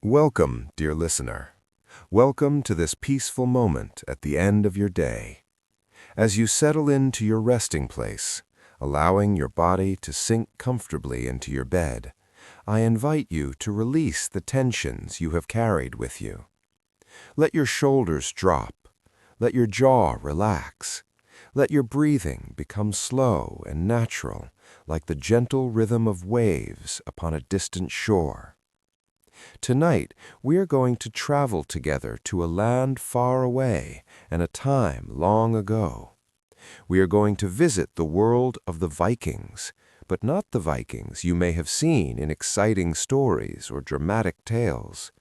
Welcome, dear listener. Welcome to this peaceful moment at the end of your day. As you settle into your resting place, allowing your body to sink comfortably into your bed, I invite you to release the tensions you have carried with you. Let your shoulders drop. Let your jaw relax. Let your breathing become slow and natural, like the gentle rhythm of waves upon a distant shore. Tonight, we are going to travel together to a land far away and a time long ago. We are going to visit the world of the Vikings, but not the Vikings you may have seen in exciting stories or dramatic tales.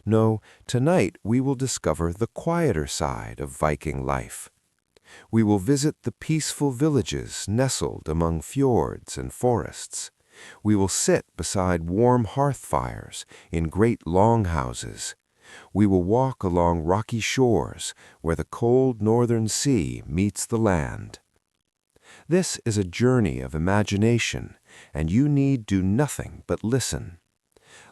No, tonight we will discover the quieter side of Viking life. We will visit the peaceful villages nestled among fjords and forests. We will sit beside warm hearth fires in great longhouses. We will walk along rocky shores where the cold northern sea meets the land. This is a journey of imagination, and you need do nothing but listen.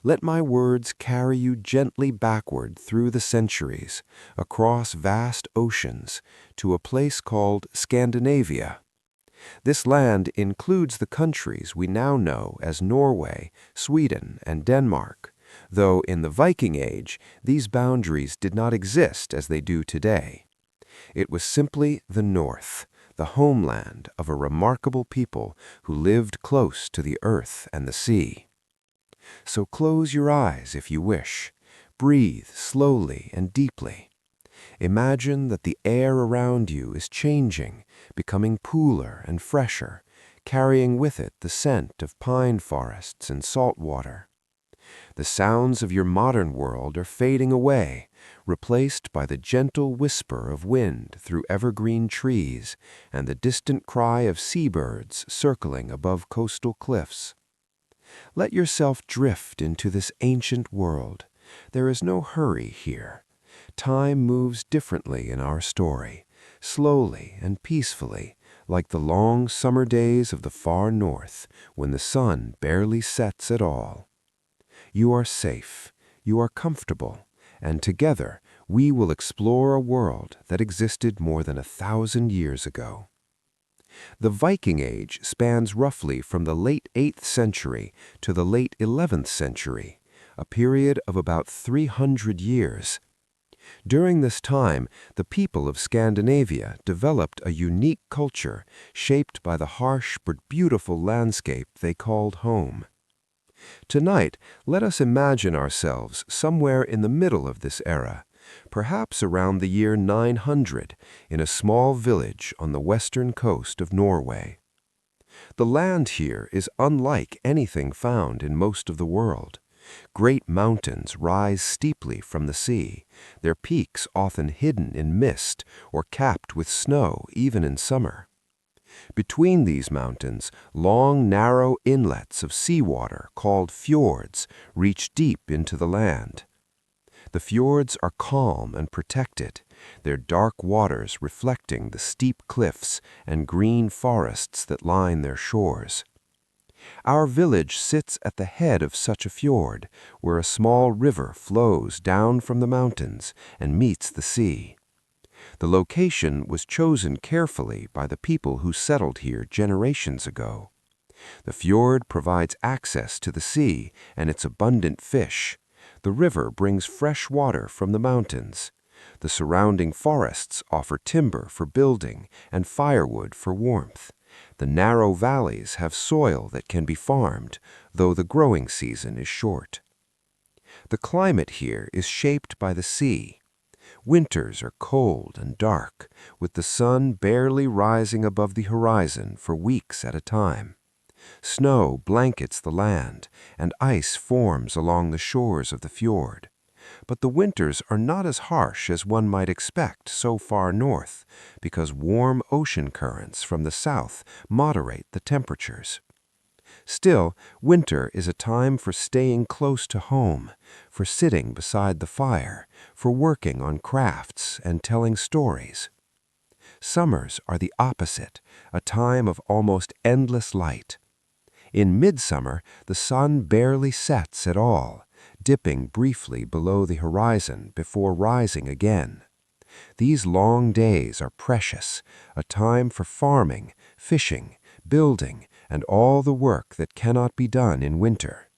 Let my words carry you gently backward through the centuries, across vast oceans, to a place called Scandinavia. This land includes the countries we now know as Norway, Sweden, and Denmark, though in the Viking Age these boundaries did not exist as they do today. It was simply the North, the homeland of a remarkable people who lived close to the earth and the sea. So close your eyes if you wish. Breathe slowly and deeply. Imagine that the air around you is changing, becoming cooler and fresher, carrying with it the scent of pine forests and salt water. The sounds of your modern world are fading away, replaced by the gentle whisper of wind through evergreen trees and the distant cry of seabirds circling above coastal cliffs. Let yourself drift into this ancient world. There is no hurry here. Time moves differently in our story, slowly and peacefully, like the long summer days of the far north, when the sun barely sets at all. You are safe, you are comfortable, and together we will explore a world that existed more than 1,000 years ago. The Viking Age spans roughly from the late 8th century to the late 11th century, a period of about 300 years. During this time, the people of Scandinavia developed a unique culture shaped by the harsh but beautiful landscape they called home. Tonight, let us imagine ourselves somewhere in the middle of this era, perhaps around the year 900, in a small village on the western coast of Norway. The land here is unlike anything found in most of the world. Great mountains rise steeply from the sea, their peaks often hidden in mist or capped with snow even in summer. Between these mountains, long, narrow inlets of seawater called fjords reach deep into the land. The fjords are calm and protected, their dark waters reflecting the steep cliffs and green forests that line their shores. Our village sits at the head of such a fjord, where a small river flows down from the mountains and meets the sea. The location was chosen carefully by the people who settled here generations ago. The fjord provides access to the sea and its abundant fish. The river brings fresh water from the mountains. The surrounding forests offer timber for building and firewood for warmth. The narrow valleys have soil that can be farmed, though the growing season is short. The climate here is shaped by the sea. Winters are cold and dark, with the sun barely rising above the horizon for weeks at a time. Snow blankets the land, and ice forms along the shores of the fjord. But the winters are not as harsh as one might expect so far north, because warm ocean currents from the south moderate the temperatures. Still, winter is a time for staying close to home, for sitting beside the fire, for working on crafts and telling stories. Summers are the opposite, a time of almost endless light. In midsummer, the sun barely sets at all, dipping briefly below the horizon before rising again. These long days are precious, a time for farming, fishing, building, and all the work that cannot be done in winter.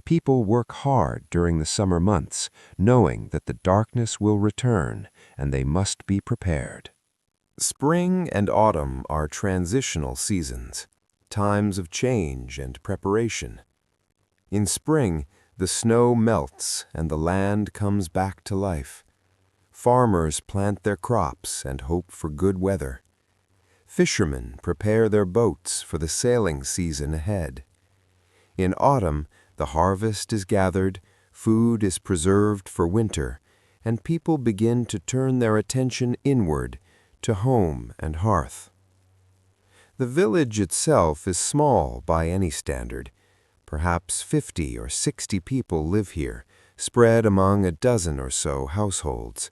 People work hard during the summer months, knowing that the darkness will return and they must be prepared. Spring and autumn are transitional seasons, times of change and preparation. In spring, the snow melts and the land comes back to life. Farmers plant their crops and hope for good weather. Fishermen prepare their boats for the sailing season ahead. In autumn, the harvest is gathered, food is preserved for winter, and people begin to turn their attention inward to home and hearth. The village itself is small by any standard. Perhaps 50 or 60 people live here, spread among a dozen or so households.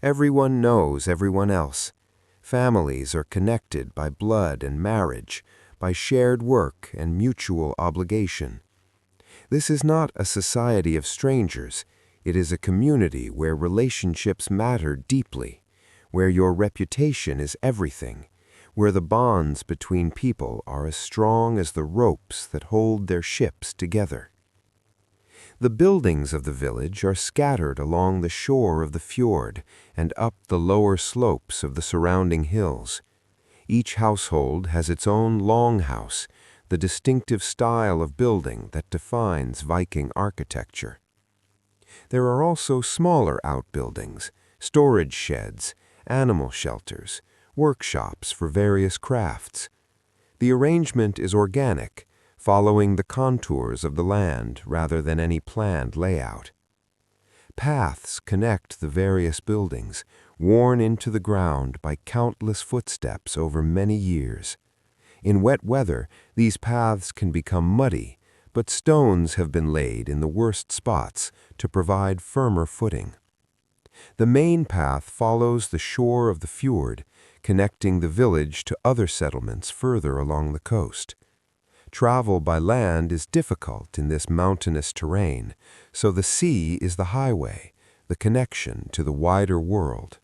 Everyone knows everyone else. Families are connected by blood and marriage, by shared work and mutual obligation. This is not a society of strangers. It is a community where relationships matter deeply, where your reputation is everything, where the bonds between people are as strong as the ropes that hold their ships together. The buildings of the village are scattered along the shore of the fjord and up the lower slopes of the surrounding hills. Each household has its own longhouse, the distinctive style of building that defines Viking architecture. There are also smaller outbuildings, storage sheds, animal shelters, workshops for various crafts. The arrangement is organic, following the contours of the land rather than any planned layout. Paths connect the various buildings, worn into the ground by countless footsteps over many years. In wet weather, these paths can become muddy, but stones have been laid in the worst spots to provide firmer footing. The main path follows the shore of the fjord, connecting the village to other settlements further along the coast. Travel by land is difficult in this mountainous terrain, so the sea is the highway, the connection to the wider world.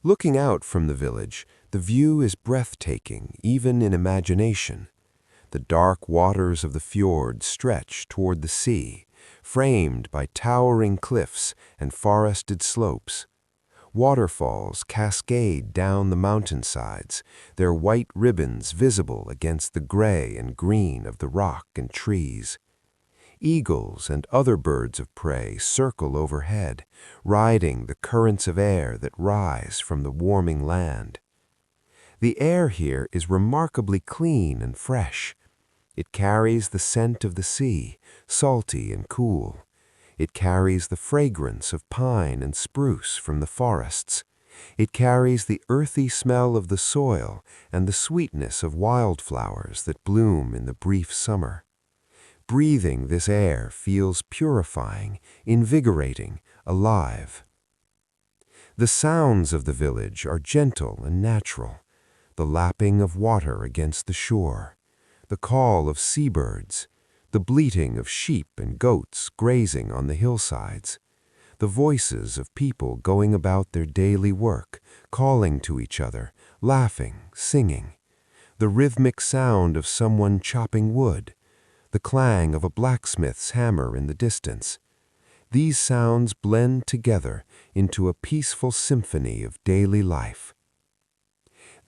Looking out from the village, the view is breathtaking, even in imagination. The dark waters of the fjord stretch toward the sea, framed by towering cliffs and forested slopes. Waterfalls cascade down the mountainsides, their white ribbons visible against the gray and green of the rock and trees. Eagles and other birds of prey circle overhead, riding the currents of air that rise from the warming land. The air here is remarkably clean and fresh. It carries the scent of the sea, salty and cool. It carries the fragrance of pine and spruce from the forests. It carries the earthy smell of the soil and the sweetness of wildflowers that bloom in the brief summer. Breathing this air feels purifying, invigorating, alive. The sounds of the village are gentle and natural. The lapping of water against the shore, the call of seabirds, the bleating of sheep and goats grazing on the hillsides, the voices of people going about their daily work, calling to each other, laughing, singing, the rhythmic sound of someone chopping wood, the clang of a blacksmith's hammer in the distance. These sounds blend together into a peaceful symphony of daily life.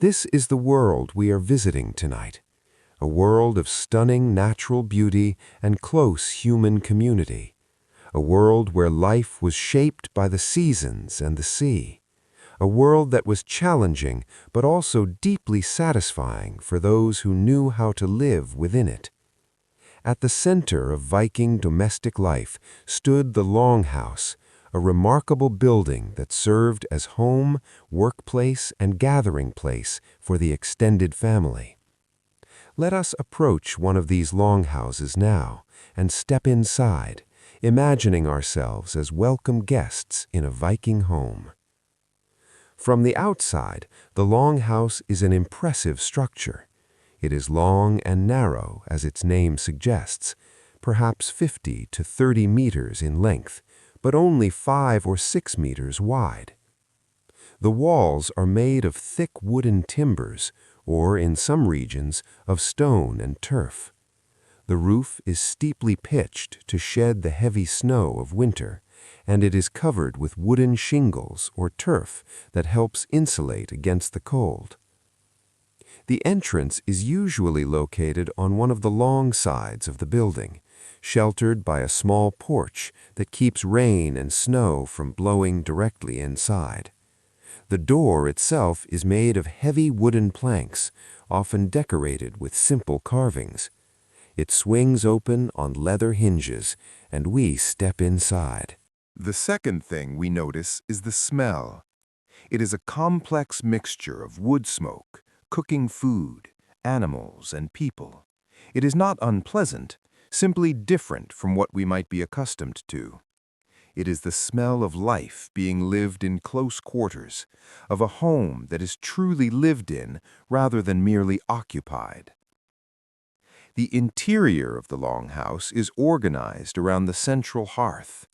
This is the world we are visiting tonight, a world of stunning natural beauty and close human community, a world where life was shaped by the seasons and the sea, a world that was challenging but also deeply satisfying for those who knew how to live within it. At the center of Viking domestic life stood the Longhouse, a remarkable building that served as home, workplace, and gathering place for the extended family. Let us approach one of these longhouses now and step inside, imagining ourselves as welcome guests in a Viking home. From the outside, the longhouse is an impressive structure. It is long and narrow, as its name suggests, perhaps 50 to 30 meters in length, but only 5 or 6 meters wide. The walls are made of thick wooden timbers, or in some regions, of stone and turf. The roof is steeply pitched to shed the heavy snow of winter, and it is covered with wooden shingles or turf that helps insulate against the cold. The entrance is usually located on one of the long sides of the building, sheltered by a small porch that keeps rain and snow from blowing directly inside. The door itself is made of heavy wooden planks, often decorated with simple carvings. It swings open on leather hinges, and we step inside. The second thing we notice is the smell. It is a complex mixture of wood smoke, cooking food, animals, and people. It is not unpleasant, simply different from what we might be accustomed to. It is the smell of life being lived in close quarters, of a home that is truly lived in rather than merely occupied. The interior of the Longhouse is organized around the central hearth.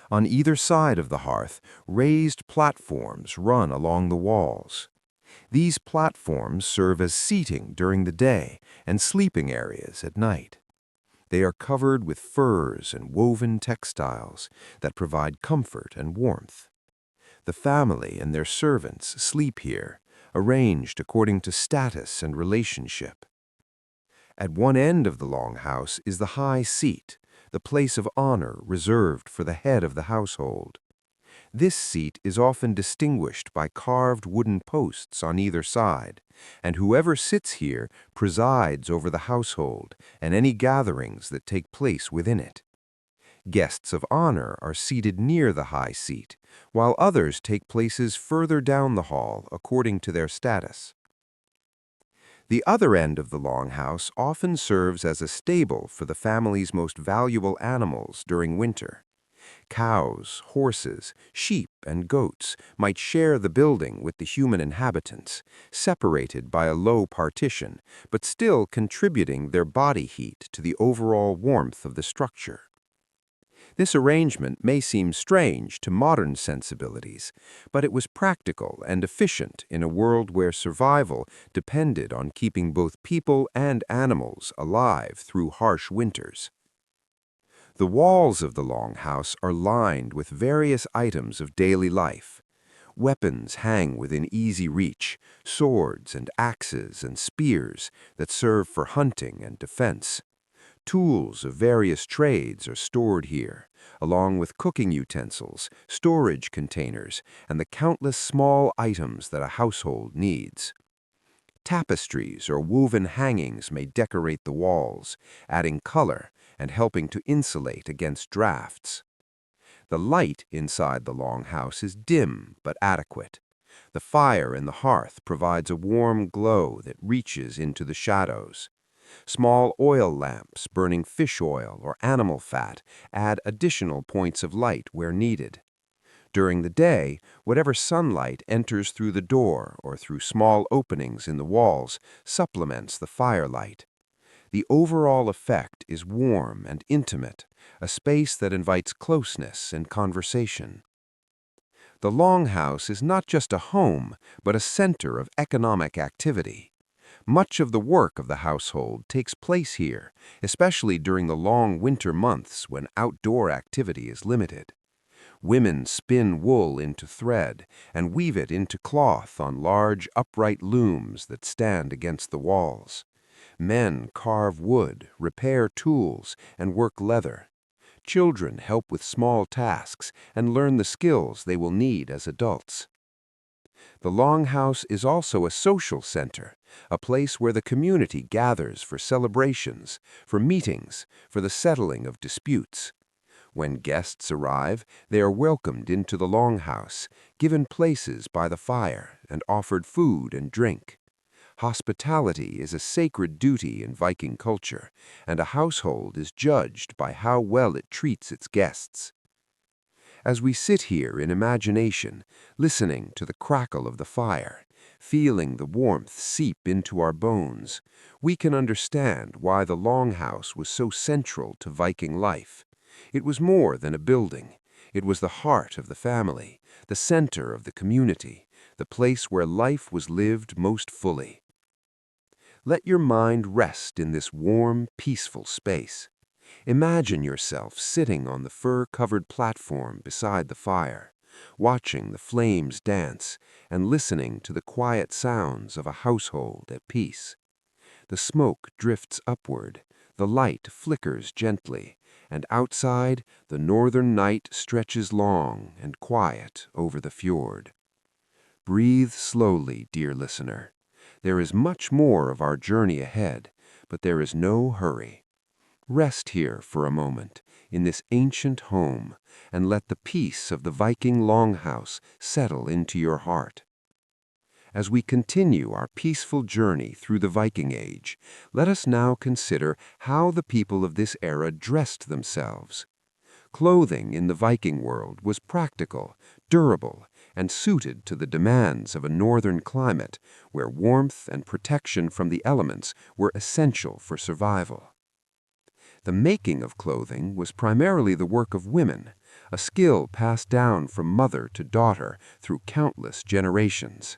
On either side of the hearth, raised platforms run along the walls. These platforms serve as seating during the day and sleeping areas at night. They are covered with furs and woven textiles that provide comfort and warmth. The family and their servants sleep here, arranged according to status and relationship. At one end of the Longhouse is the high seat, the place of honor reserved for the head of the household. This seat is often distinguished by carved wooden posts on either side, and whoever sits here presides over the household and any gatherings that take place within it. Guests of honor are seated near the high seat, while others take places further down the hall according to their status. The other end of the Longhouse often serves as a stable for the family's most valuable animals during winter. Cows, horses, sheep, and goats might share the building with the human inhabitants, separated by a low partition, but still contributing their body heat to the overall warmth of the structure. This arrangement may seem strange to modern sensibilities, but it was practical and efficient in a world where survival depended on keeping both people and animals alive through harsh winters. The walls of the Longhouse are lined with various items of daily life. Weapons hang within easy reach, swords and axes and spears that serve for hunting and defense. Tools of various trades are stored here, along with cooking utensils, storage containers, and the countless small items that a household needs. Tapestries or woven hangings may decorate the walls, adding color and helping to insulate against drafts. The light inside the Longhouse is dim but adequate. The fire in the hearth provides a warm glow that reaches into the shadows. Small oil lamps burning fish oil or animal fat add additional points of light where needed. During the day, whatever sunlight enters through the door or through small openings in the walls supplements the firelight. The overall effect is warm and intimate, a space that invites closeness and conversation. The Longhouse is not just a home, but a center of economic activity. Much of the work of the household takes place here, especially during the long winter months when outdoor activity is limited. Women spin wool into thread and weave it into cloth on large upright looms that stand against the walls. Men carve wood, repair tools, and work leather. Children help with small tasks and learn the skills they will need as adults. The Longhouse is also a social center, a place where the community gathers for celebrations, for meetings, for the settling of disputes. When guests arrive, they are welcomed into the Longhouse, given places by the fire, and offered food and drink. Hospitality is a sacred duty in Viking culture, and a household is judged by how well it treats its guests. As we sit here in imagination, listening to the crackle of the fire, feeling the warmth seep into our bones, we can understand why the Longhouse was so central to Viking life. It was more than a building. It was the heart of the family, the center of the community, the place where life was lived most fully. Let your mind rest in this warm, peaceful space. Imagine yourself sitting on the fur-covered platform beside the fire, watching the flames dance and listening to the quiet sounds of a household at peace. The smoke drifts upward, the light flickers gently, and outside, the northern night stretches long and quiet over the fjord. Breathe slowly, dear listener. There is much more of our journey ahead, but there is no hurry. Rest here for a moment, in this ancient home, and let the peace of the Viking Longhouse settle into your heart. As we continue our peaceful journey through the Viking Age, let us now consider how the people of this era dressed themselves. Clothing in the Viking world was practical, durable, and suited to the demands of a northern climate where warmth and protection from the elements were essential for survival. The making of clothing was primarily the work of women, a skill passed down from mother to daughter through countless generations.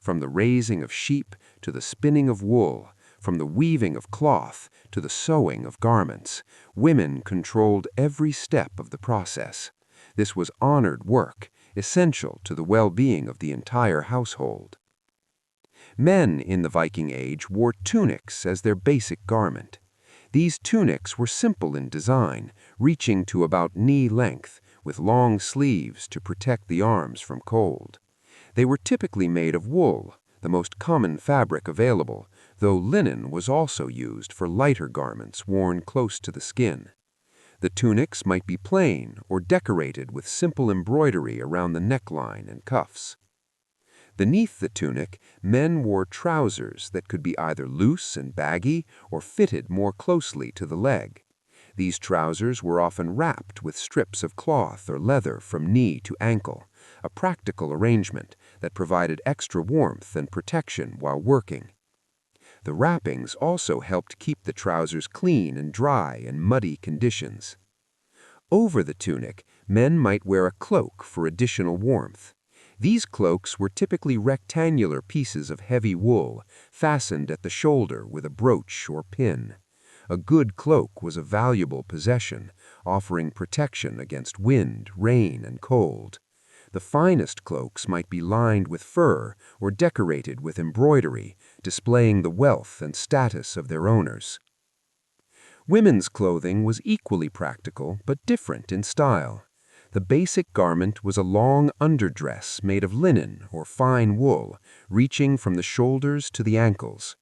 From the raising of sheep to the spinning of wool, from the weaving of cloth to the sewing of garments, women controlled every step of the process. This was honored work, essential to the well-being of the entire household. Men in the Viking Age wore tunics as their basic garment. These tunics were simple in design, reaching to about knee length, with long sleeves to protect the arms from cold. They were typically made of wool, the most common fabric available, though linen was also used for lighter garments worn close to the skin. The tunics might be plain or decorated with simple embroidery around the neckline and cuffs. Beneath the tunic, men wore trousers that could be either loose and baggy or fitted more closely to the leg. These trousers were often wrapped with strips of cloth or leather from knee to ankle, a practical arrangement that provided extra warmth and protection while working. The wrappings also helped keep the trousers clean and dry in muddy conditions. Over the tunic, men might wear a cloak for additional warmth. These cloaks were typically rectangular pieces of heavy wool, fastened at the shoulder with a brooch or pin. A good cloak was a valuable possession, offering protection against wind, rain, and cold. The finest cloaks might be lined with fur or decorated with embroidery, displaying the wealth and status of their owners. Women's clothing was equally practical but different in style. The basic garment was a long underdress made of linen or fine wool, reaching from the shoulders to the ankles.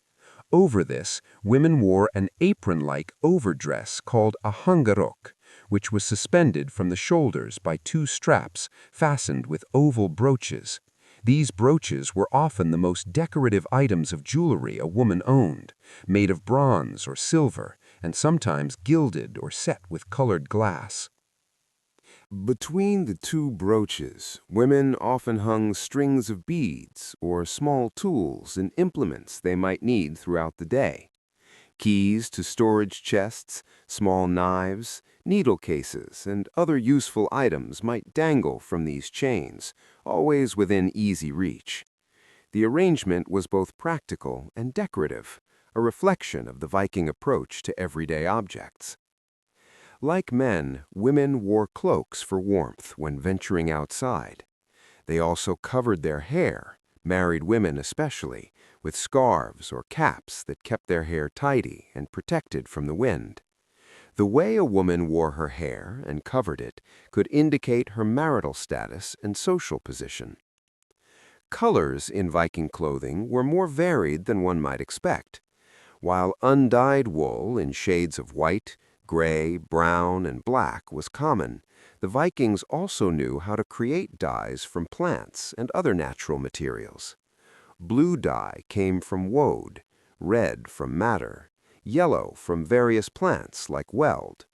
Over this, women wore an apron-like overdress called a hangarok, which was suspended from the shoulders by two straps fastened with oval brooches. These brooches were often the most decorative items of jewelry a woman owned, made of bronze or silver, and sometimes gilded or set with colored glass. Between the two brooches, women often hung strings of beads or small tools and implements they might need throughout the day. Keys to storage chests, small knives, needle cases, and other useful items might dangle from these chains, always within easy reach. The arrangement was both practical and decorative, a reflection of the Viking approach to everyday objects. Like men, women wore cloaks for warmth when venturing outside. They also covered their hair, married women especially, with scarves or caps that kept their hair tidy and protected from the wind. The way a woman wore her hair and covered it could indicate her marital status and social position. Colors in Viking clothing were more varied than one might expect. While undyed wool in shades of white, gray, brown, and black was common, the Vikings also knew how to create dyes from plants and other natural materials. Blue dye came from woad, red from madder, yellow from various plants like weld.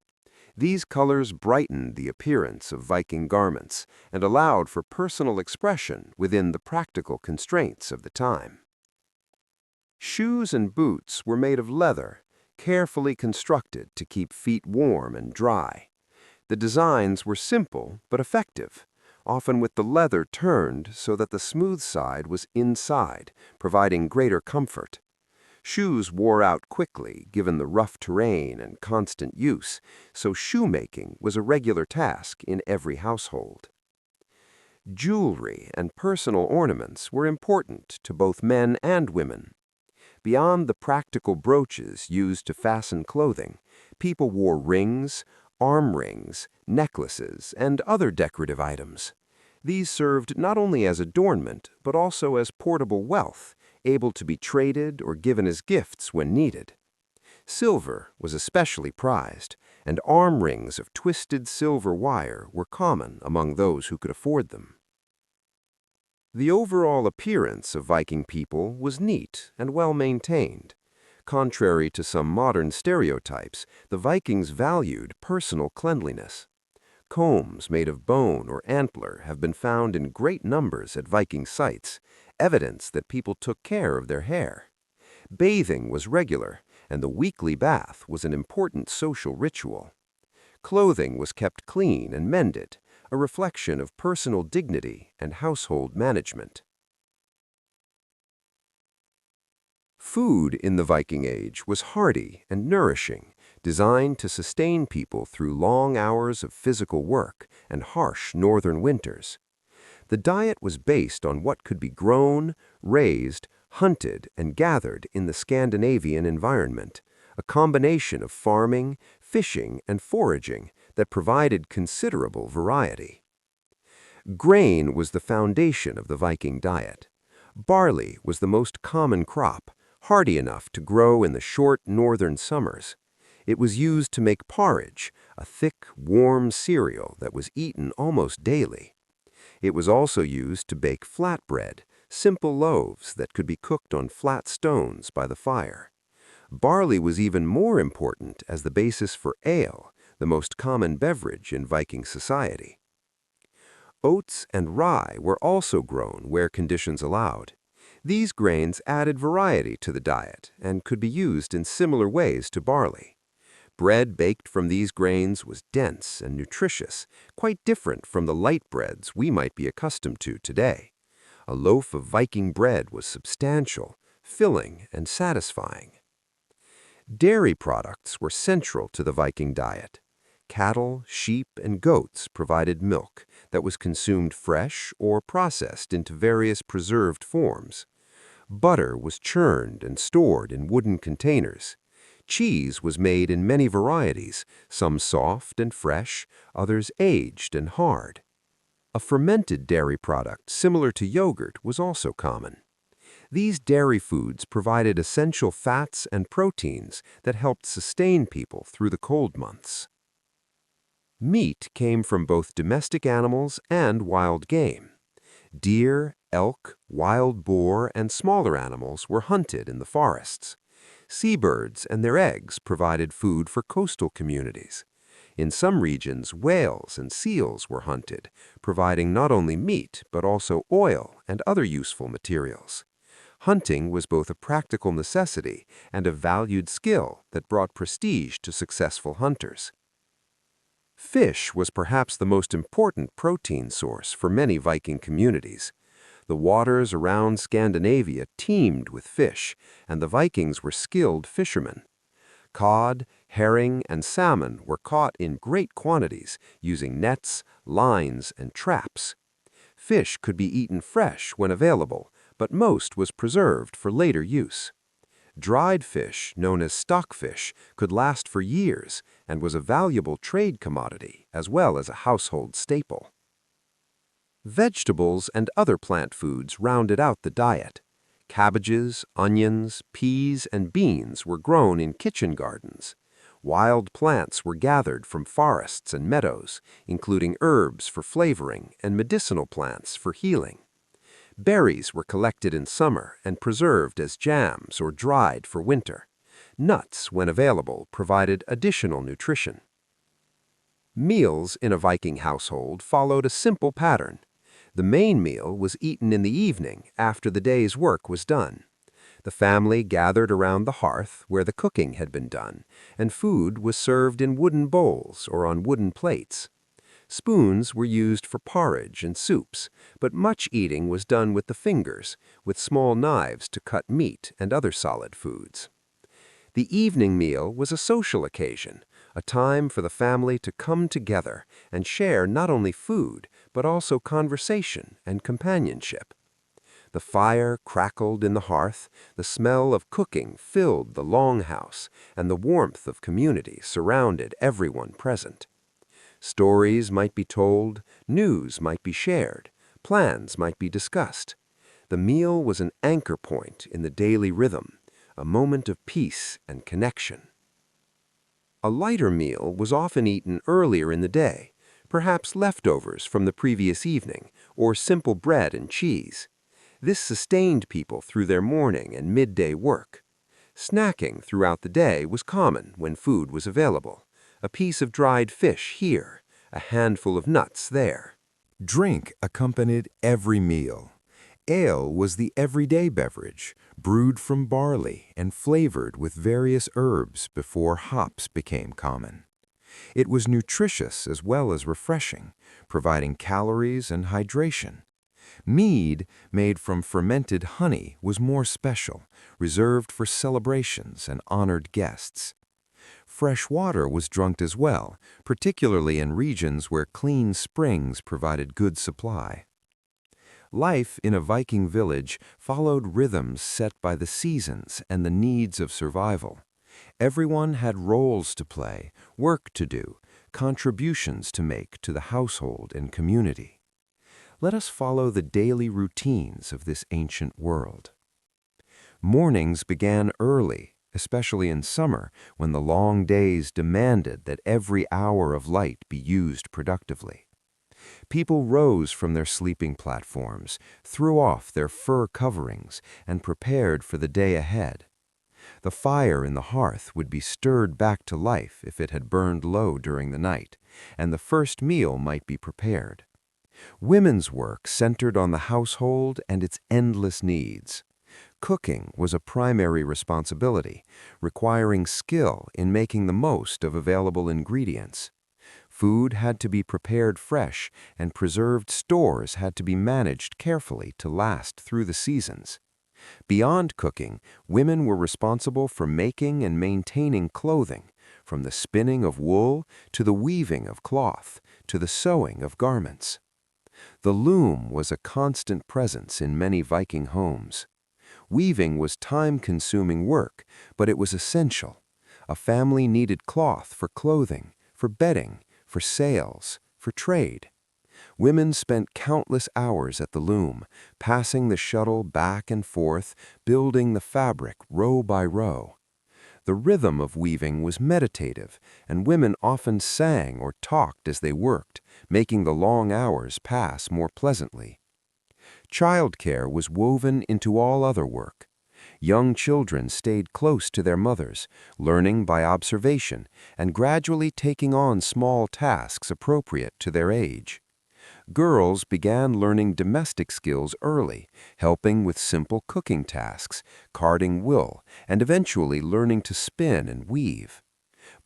These colors brightened the appearance of Viking garments and allowed for personal expression within the practical constraints of the time. Shoes and boots were made of leather, carefully constructed to keep feet warm and dry. The designs were simple but effective, often with the leather turned so that the smooth side was inside, providing greater comfort. Shoes wore out quickly given the rough terrain and constant use, so shoemaking was a regular task in every household. Jewelry and personal ornaments were important to both men and women. Beyond the practical brooches used to fasten clothing, people wore rings, arm rings, necklaces, and other decorative items. These served not only as adornment, but also as portable wealth, able to be traded or given as gifts when needed. Silver was especially prized, and arm rings of twisted silver wire were common among those who could afford them. The overall appearance of Viking people was neat and well maintained. Contrary to some modern stereotypes, the Vikings valued personal cleanliness. Combs made of bone or antler have been found in great numbers at Viking sites, evidence that people took care of their hair. Bathing was regular, and the weekly bath was an important social ritual. Clothing was kept clean and mended, a reflection of personal dignity and household management. Food in the Viking Age was hearty and nourishing, designed to sustain people through long hours of physical work and harsh northern winters. The diet was based on what could be grown, raised, hunted, and gathered in the Scandinavian environment, a combination of farming, fishing, and foraging that provided considerable variety. Grain was the foundation of the Viking diet. Barley was the most common crop, hardy enough to grow in the short northern summers. It was used to make porridge, a thick, warm cereal that was eaten almost daily. It was also used to bake flatbread, simple loaves that could be cooked on flat stones by the fire. Barley was even more important as the basis for ale, the most common beverage in Viking society. Oats and rye were also grown where conditions allowed. These grains added variety to the diet and could be used in similar ways to barley. Bread baked from these grains was dense and nutritious, quite different from the light breads we might be accustomed to today. A loaf of Viking bread was substantial, filling, and satisfying. Dairy products were central to the Viking diet. Cattle, sheep, and goats provided milk that was consumed fresh or processed into various preserved forms. Butter was churned and stored in wooden containers. Cheese was made in many varieties, some soft and fresh, others aged and hard. A fermented dairy product similar to yogurt was also common. These dairy foods provided essential fats and proteins that helped sustain people through the cold months. Meat came from both domestic animals and wild game. Deer, elk, wild boar, and smaller animals were hunted in the forests. Seabirds and their eggs provided food for coastal communities. In some regions, whales and seals were hunted, providing not only meat but also oil and other useful materials. Hunting was both a practical necessity and a valued skill that brought prestige to successful hunters. Fish was perhaps the most important protein source for many Viking communities. The waters around Scandinavia teemed with fish, and the Vikings were skilled fishermen. Cod, herring, and salmon were caught in great quantities using nets, lines, and traps. Fish could be eaten fresh when available, but most was preserved for later use. Dried fish, known as stockfish, could last for years and was a valuable trade commodity as well as a household staple. Vegetables and other plant foods rounded out the diet. Cabbages, onions, peas, and beans were grown in kitchen gardens. Wild plants were gathered from forests and meadows, including herbs for flavoring and medicinal plants for healing. Berries were collected in summer and preserved as jams or dried for winter. Nuts, when available, provided additional nutrition. Meals in a Viking household followed a simple pattern. The main meal was eaten in the evening after the day's work was done. The family gathered around the hearth where the cooking had been done, and food was served in wooden bowls or on wooden plates. Spoons were used for porridge and soups, but much eating was done with the fingers, with small knives to cut meat and other solid foods. The evening meal was a social occasion, a time for the family to come together and share not only food, but also conversation and companionship. The fire crackled in the hearth, the smell of cooking filled the longhouse, and the warmth of community surrounded everyone present. Stories might be told, news might be shared, plans might be discussed. The meal was an anchor point in the daily rhythm, a moment of peace and connection. A lighter meal was often eaten earlier in the day, perhaps leftovers from the previous evening, or simple bread and cheese. This sustained people through their morning and midday work. Snacking throughout the day was common when food was available. A piece of dried fish here, a handful of nuts there. Drink accompanied every meal. Ale was the everyday beverage, brewed from barley and flavored with various herbs before hops became common. It was nutritious as well as refreshing, providing calories and hydration. Mead, made from fermented honey, was more special, reserved for celebrations and honored guests. Fresh water was drunk as well, particularly in regions where clean springs provided good supply. Life in a Viking village followed rhythms set by the seasons and the needs of survival. Everyone had roles to play, work to do, contributions to make to the household and community. Let us follow the daily routines of this ancient world. Mornings began early, especially in summer, when the long days demanded that every hour of light be used productively. People rose from their sleeping platforms, threw off their fur coverings, and prepared for the day ahead. The fire in the hearth would be stirred back to life if it had burned low during the night, and the first meal might be prepared. Women's work centered on the household and its endless needs. Cooking was a primary responsibility, requiring skill in making the most of available ingredients. Food had to be prepared fresh, and preserved stores had to be managed carefully to last through the seasons. Beyond cooking, women were responsible for making and maintaining clothing, from the spinning of wool to the weaving of cloth to the sewing of garments. The loom was a constant presence in many Viking homes. Weaving was time-consuming work, but it was essential. A family needed cloth for clothing, for bedding, for sails, for trade. Women spent countless hours at the loom, passing the shuttle back and forth, building the fabric row by row. The rhythm of weaving was meditative, and women often sang or talked as they worked, making the long hours pass more pleasantly. Childcare was woven into all other work. Young children stayed close to their mothers, learning by observation and gradually taking on small tasks appropriate to their age. Girls began learning domestic skills early, helping with simple cooking tasks, carding wool, and eventually learning to spin and weave.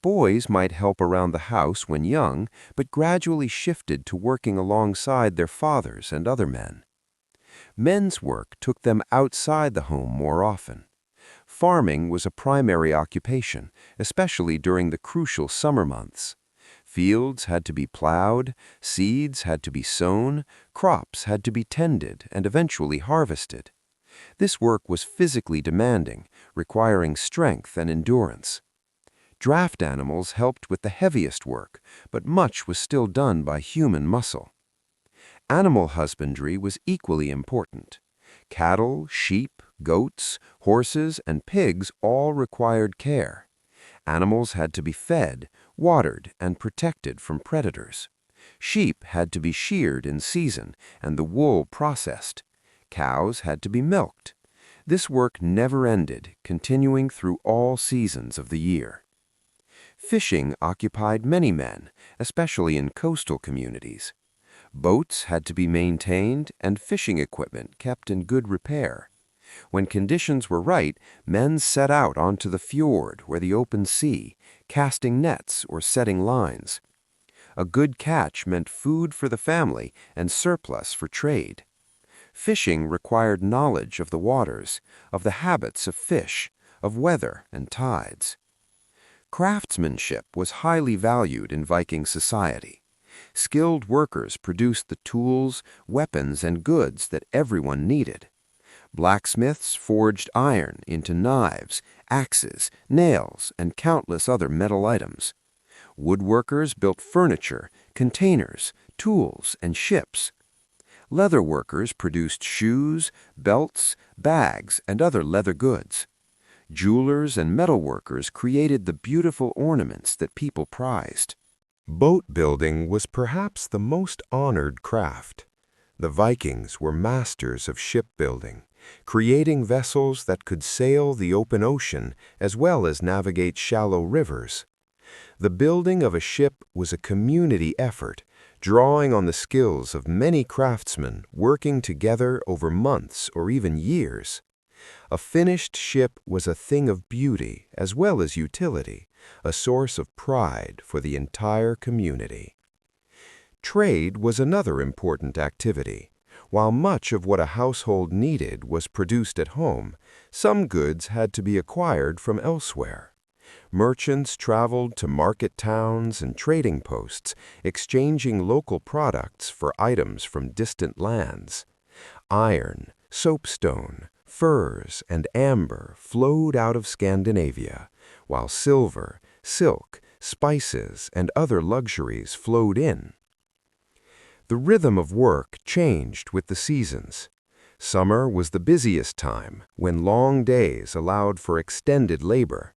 Boys might help around the house when young, but gradually shifted to working alongside their fathers and other men. Men's work took them outside the home more often. Farming was a primary occupation, especially during the crucial summer months. Fields had to be plowed, seeds had to be sown, crops had to be tended and eventually harvested. This work was physically demanding, requiring strength and endurance. Draft animals helped with the heaviest work, but much was still done by human muscle. Animal husbandry was equally important. Cattle, sheep, goats, horses, and pigs all required care. Animals had to be fed, watered, and protected from predators. Sheep had to be sheared in season and the wool processed. Cows had to be milked. This work never ended, continuing through all seasons of the year. Fishing occupied many men, especially in coastal communities. Boats had to be maintained and fishing equipment kept in good repair. When conditions were right, men set out onto the fjord or the open sea, casting nets or setting lines. A good catch meant food for the family and surplus for trade. Fishing required knowledge of the waters, of the habits of fish, of weather and tides. Craftsmanship was highly valued in Viking society. Skilled workers produced the tools, weapons, and goods that everyone needed. Blacksmiths forged iron into knives, axes, nails, and countless other metal items. Woodworkers built furniture, containers, tools, and ships. Leather workers produced shoes, belts, bags, and other leather goods. Jewelers and metalworkers created the beautiful ornaments that people prized. Boat building was perhaps the most honored craft. The Vikings were masters of shipbuilding, creating vessels that could sail the open ocean as well as navigate shallow rivers. The building of a ship was a community effort, drawing on the skills of many craftsmen working together over months or even years. A finished ship was a thing of beauty as well as utility, a source of pride for the entire community. Trade was another important activity. While much of what a household needed was produced at home, some goods had to be acquired from elsewhere. Merchants traveled to market towns and trading posts, exchanging local products for items from distant lands. Iron, soapstone, furs, and amber flowed out of Scandinavia, while silver, silk, spices, and other luxuries flowed in. The rhythm of work changed with the seasons. Summer was the busiest time, when long days allowed for extended labor.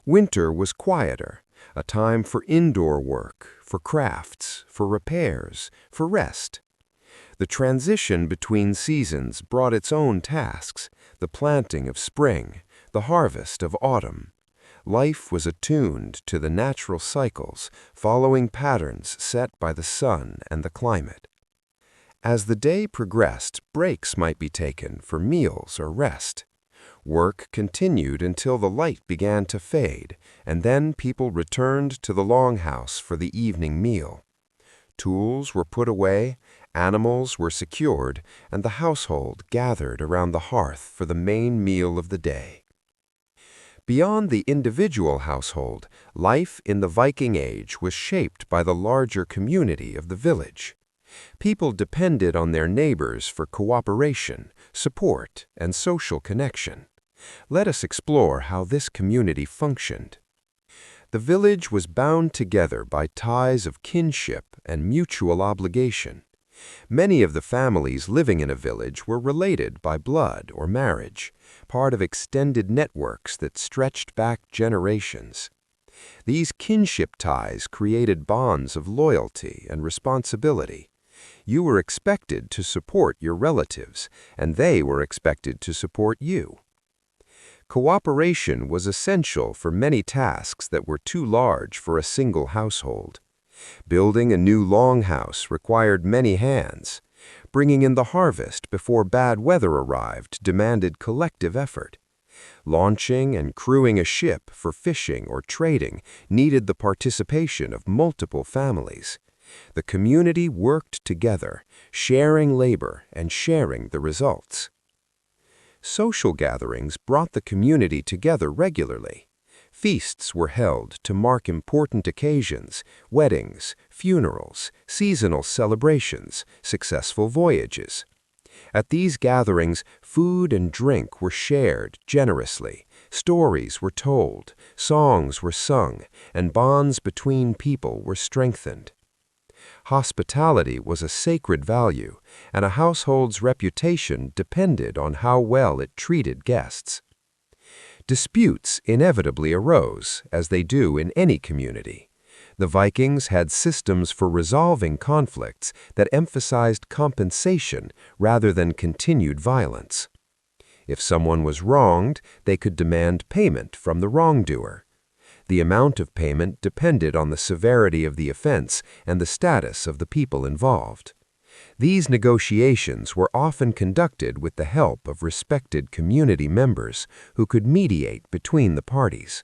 Winter was quieter, a time for indoor work, for crafts, for repairs, for rest. The transition between seasons brought its own tasks, the planting of spring, the harvest of autumn. Life was attuned to the natural cycles, following patterns set by the sun and the climate. As the day progressed, breaks might be taken for meals or rest. Work continued until the light began to fade, and then people returned to the Longhouse for the evening meal. Tools were put away, animals were secured, and the household gathered around the hearth for the main meal of the day. Beyond the individual household, life in the Viking Age was shaped by the larger community of the village. People depended on their neighbors for cooperation, support, and social connection. Let us explore how this community functioned. The village was bound together by ties of kinship and mutual obligation. Many of the families living in a village were related by blood or marriage, part of extended networks that stretched back generations. These kinship ties created bonds of loyalty and responsibility. You were expected to support your relatives, and they were expected to support you. Cooperation was essential for many tasks that were too large for a single household. Building a new longhouse required many hands. Bringing in the harvest before bad weather arrived demanded collective effort. Launching and crewing a ship for fishing or trading needed the participation of multiple families. The community worked together, sharing labor and sharing the results. Social gatherings brought the community together regularly. Feasts were held to mark important occasions, weddings, funerals, seasonal celebrations, successful voyages. At these gatherings, food and drink were shared generously, stories were told, songs were sung, and bonds between people were strengthened. Hospitality was a sacred value, and a household's reputation depended on how well it treated guests. Disputes inevitably arose, as they do in any community. The Vikings had systems for resolving conflicts that emphasized compensation rather than continued violence. If someone was wronged, they could demand payment from the wrongdoer. The amount of payment depended on the severity of the offense and the status of the people involved. These negotiations were often conducted with the help of respected community members who could mediate between the parties.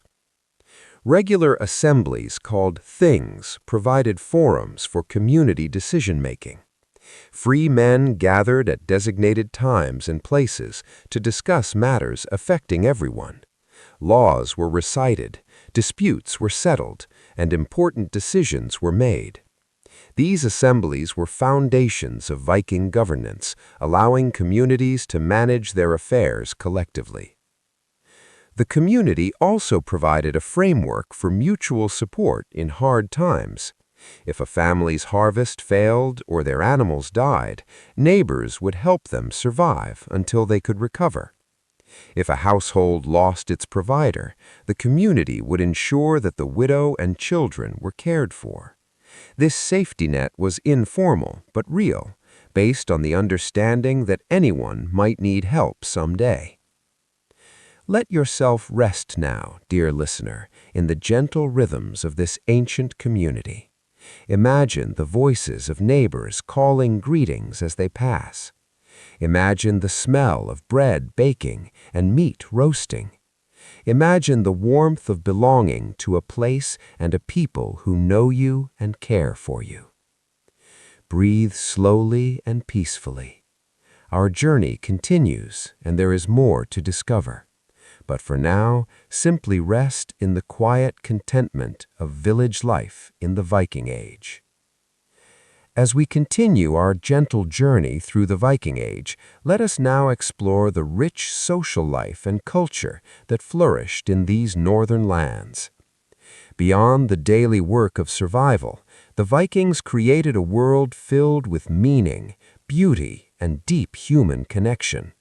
Regular assemblies called things provided forums for community decision-making. Free men gathered at designated times and places to discuss matters affecting everyone. Laws were recited, disputes were settled, and important decisions were made. These assemblies were foundations of Viking governance, allowing communities to manage their affairs collectively. The community also provided a framework for mutual support in hard times. If a family's harvest failed or their animals died, neighbors would help them survive until they could recover. If a household lost its provider, the community would ensure that the widow and children were cared for. This safety net was informal but real, based on the understanding that anyone might need help someday. Let yourself rest now, dear listener, in the gentle rhythms of this ancient community. Imagine the voices of neighbors calling greetings as they pass. Imagine the smell of bread baking and meat roasting. Imagine the warmth of belonging to a place and a people who know you and care for you. Breathe slowly and peacefully. Our journey continues, and there is more to discover. But for now, simply rest in the quiet contentment of village life in the Viking Age. As we continue our gentle journey through the Viking Age, let us now explore the rich social life and culture that flourished in these northern lands. Beyond the daily work of survival, the Vikings created a world filled with meaning, beauty, and deep human connection.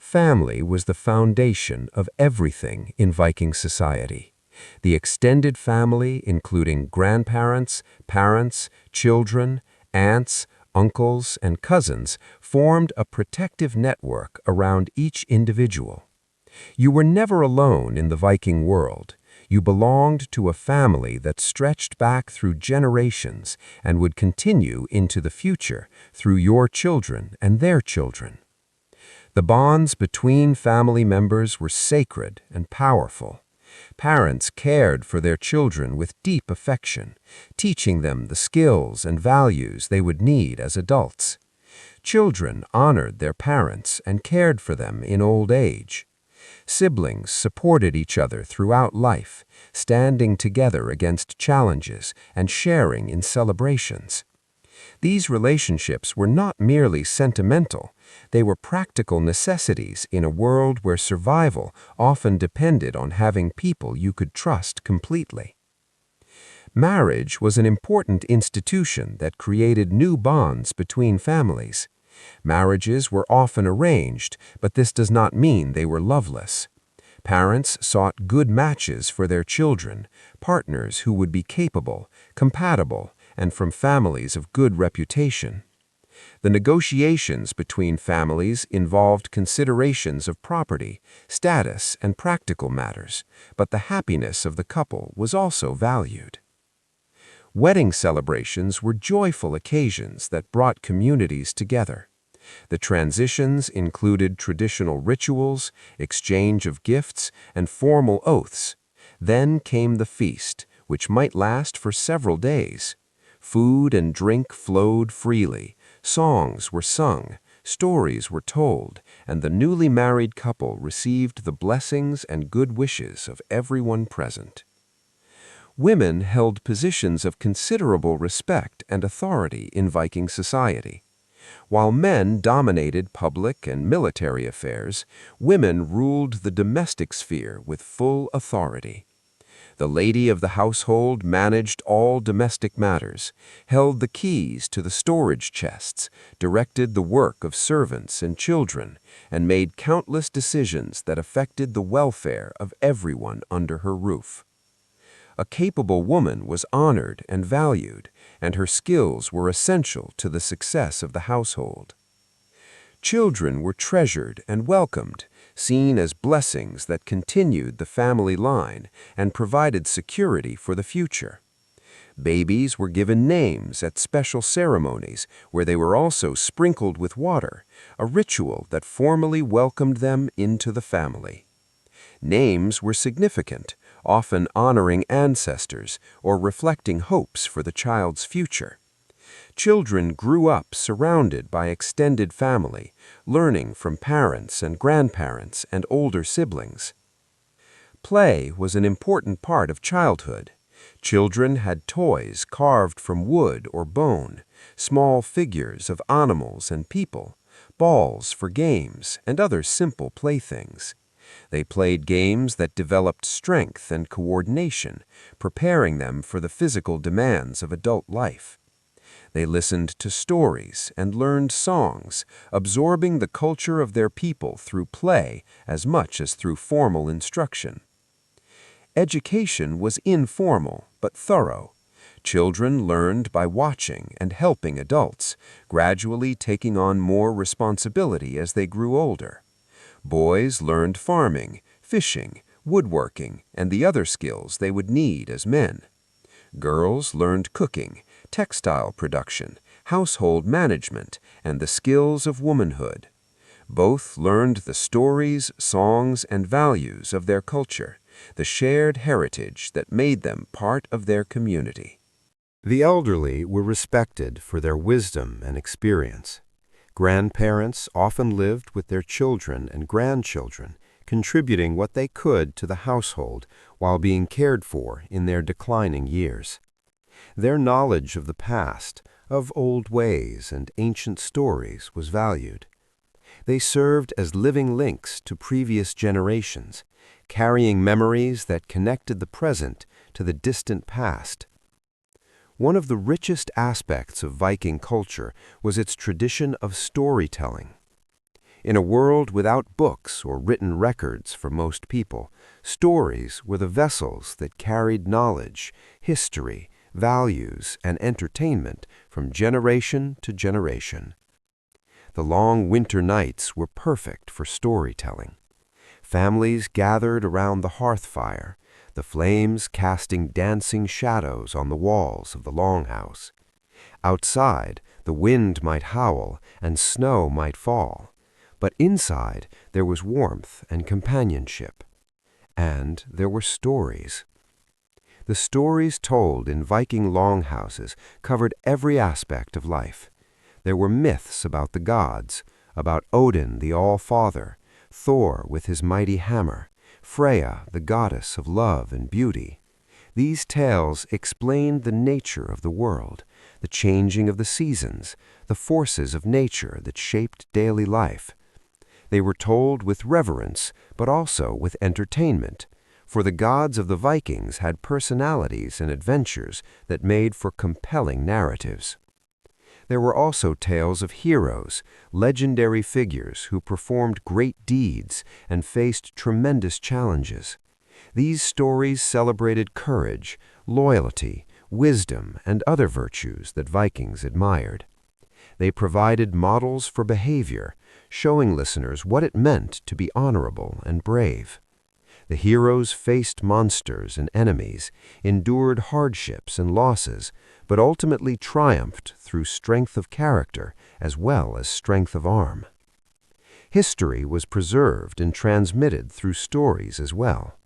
Family was the foundation of everything in Viking society. The extended family, including grandparents, parents, children, aunts, uncles, and cousins, formed a protective network around each individual. You were never alone in the Viking world. You belonged to a family that stretched back through generations and would continue into the future through your children and their children. The bonds between family members were sacred and powerful. Parents cared for their children with deep affection, teaching them the skills and values they would need as adults. Children honored their parents and cared for them in old age. Siblings supported each other throughout life, standing together against challenges and sharing in celebrations. These relationships were not merely sentimental, they were practical necessities in a world where survival often depended on having people you could trust completely. Marriage was an important institution that created new bonds between families. Marriages were often arranged, but this does not mean they were loveless. Parents sought good matches for their children, partners who would be capable, compatible, and from families of good reputation. The negotiations between families involved considerations of property, status, and practical matters, but the happiness of the couple was also valued. Wedding celebrations were joyful occasions that brought communities together. The transitions included traditional rituals, exchange of gifts, and formal oaths. Then came the feast, which might last for several days. Food and drink flowed freely, songs were sung, stories were told, and the newly married couple received the blessings and good wishes of everyone present. Women held positions of considerable respect and authority in Viking society. While men dominated public and military affairs, women ruled the domestic sphere with full authority. The lady of the household managed all domestic matters, held the keys to the storage chests, directed the work of servants and children, and made countless decisions that affected the welfare of everyone under her roof. A capable woman was honored and valued, and her skills were essential to the success of the household. Children were treasured and welcomed, seen as blessings that continued the family line and provided security for the future. Babies were given names at special ceremonies where they were also sprinkled with water, a ritual that formally welcomed them into the family. Names were significant, often honoring ancestors or reflecting hopes for the child's future. Children grew up surrounded by extended family, learning from parents and grandparents and older siblings. Play was an important part of childhood. Children had toys carved from wood or bone, small figures of animals and people, balls for games, and other simple playthings. They played games that developed strength and coordination, preparing them for the physical demands of adult life. They listened to stories and learned songs, absorbing the culture of their people through play as much as through formal instruction. Education was informal but thorough. Children learned by watching and helping adults, gradually taking on more responsibility as they grew older. Boys learned farming, fishing, woodworking, and the other skills they would need as men. Girls learned cooking, textile production, household management, and the skills of womanhood. Both learned the stories, songs, and values of their culture, the shared heritage that made them part of their community. The elderly were respected for their wisdom and experience. Grandparents often lived with their children and grandchildren, contributing what they could to the household while being cared for in their declining years. Their knowledge of the past, of old ways and ancient stories was valued. They served as living links to previous generations, carrying memories that connected the present to the distant past. One of the richest aspects of Viking culture was its tradition of storytelling. In a world without books or written records for most people, stories were the vessels that carried knowledge, history, values, and entertainment from generation to generation. The long winter nights were perfect for storytelling. Families gathered around the hearth fire, the flames casting dancing shadows on the walls of the Longhouse. Outside, the wind might howl and snow might fall, but inside there was warmth and companionship. And there were stories. The stories told in Viking longhouses covered every aspect of life. There were myths about the gods, about Odin the All-Father, Thor with his mighty hammer, Freya, the goddess of love and beauty. These tales explained the nature of the world, the changing of the seasons, the forces of nature that shaped daily life. They were told with reverence, but also with entertainment, for the gods of the Vikings had personalities and adventures that made for compelling narratives. There were also tales of heroes, legendary figures who performed great deeds and faced tremendous challenges. These stories celebrated courage, loyalty, wisdom, and other virtues that Vikings admired. They provided models for behavior, showing listeners what it meant to be honorable and brave. The heroes faced monsters and enemies, endured hardships and losses, but ultimately triumphed through strength of character as well as strength of arm. History was preserved and transmitted through stories as well.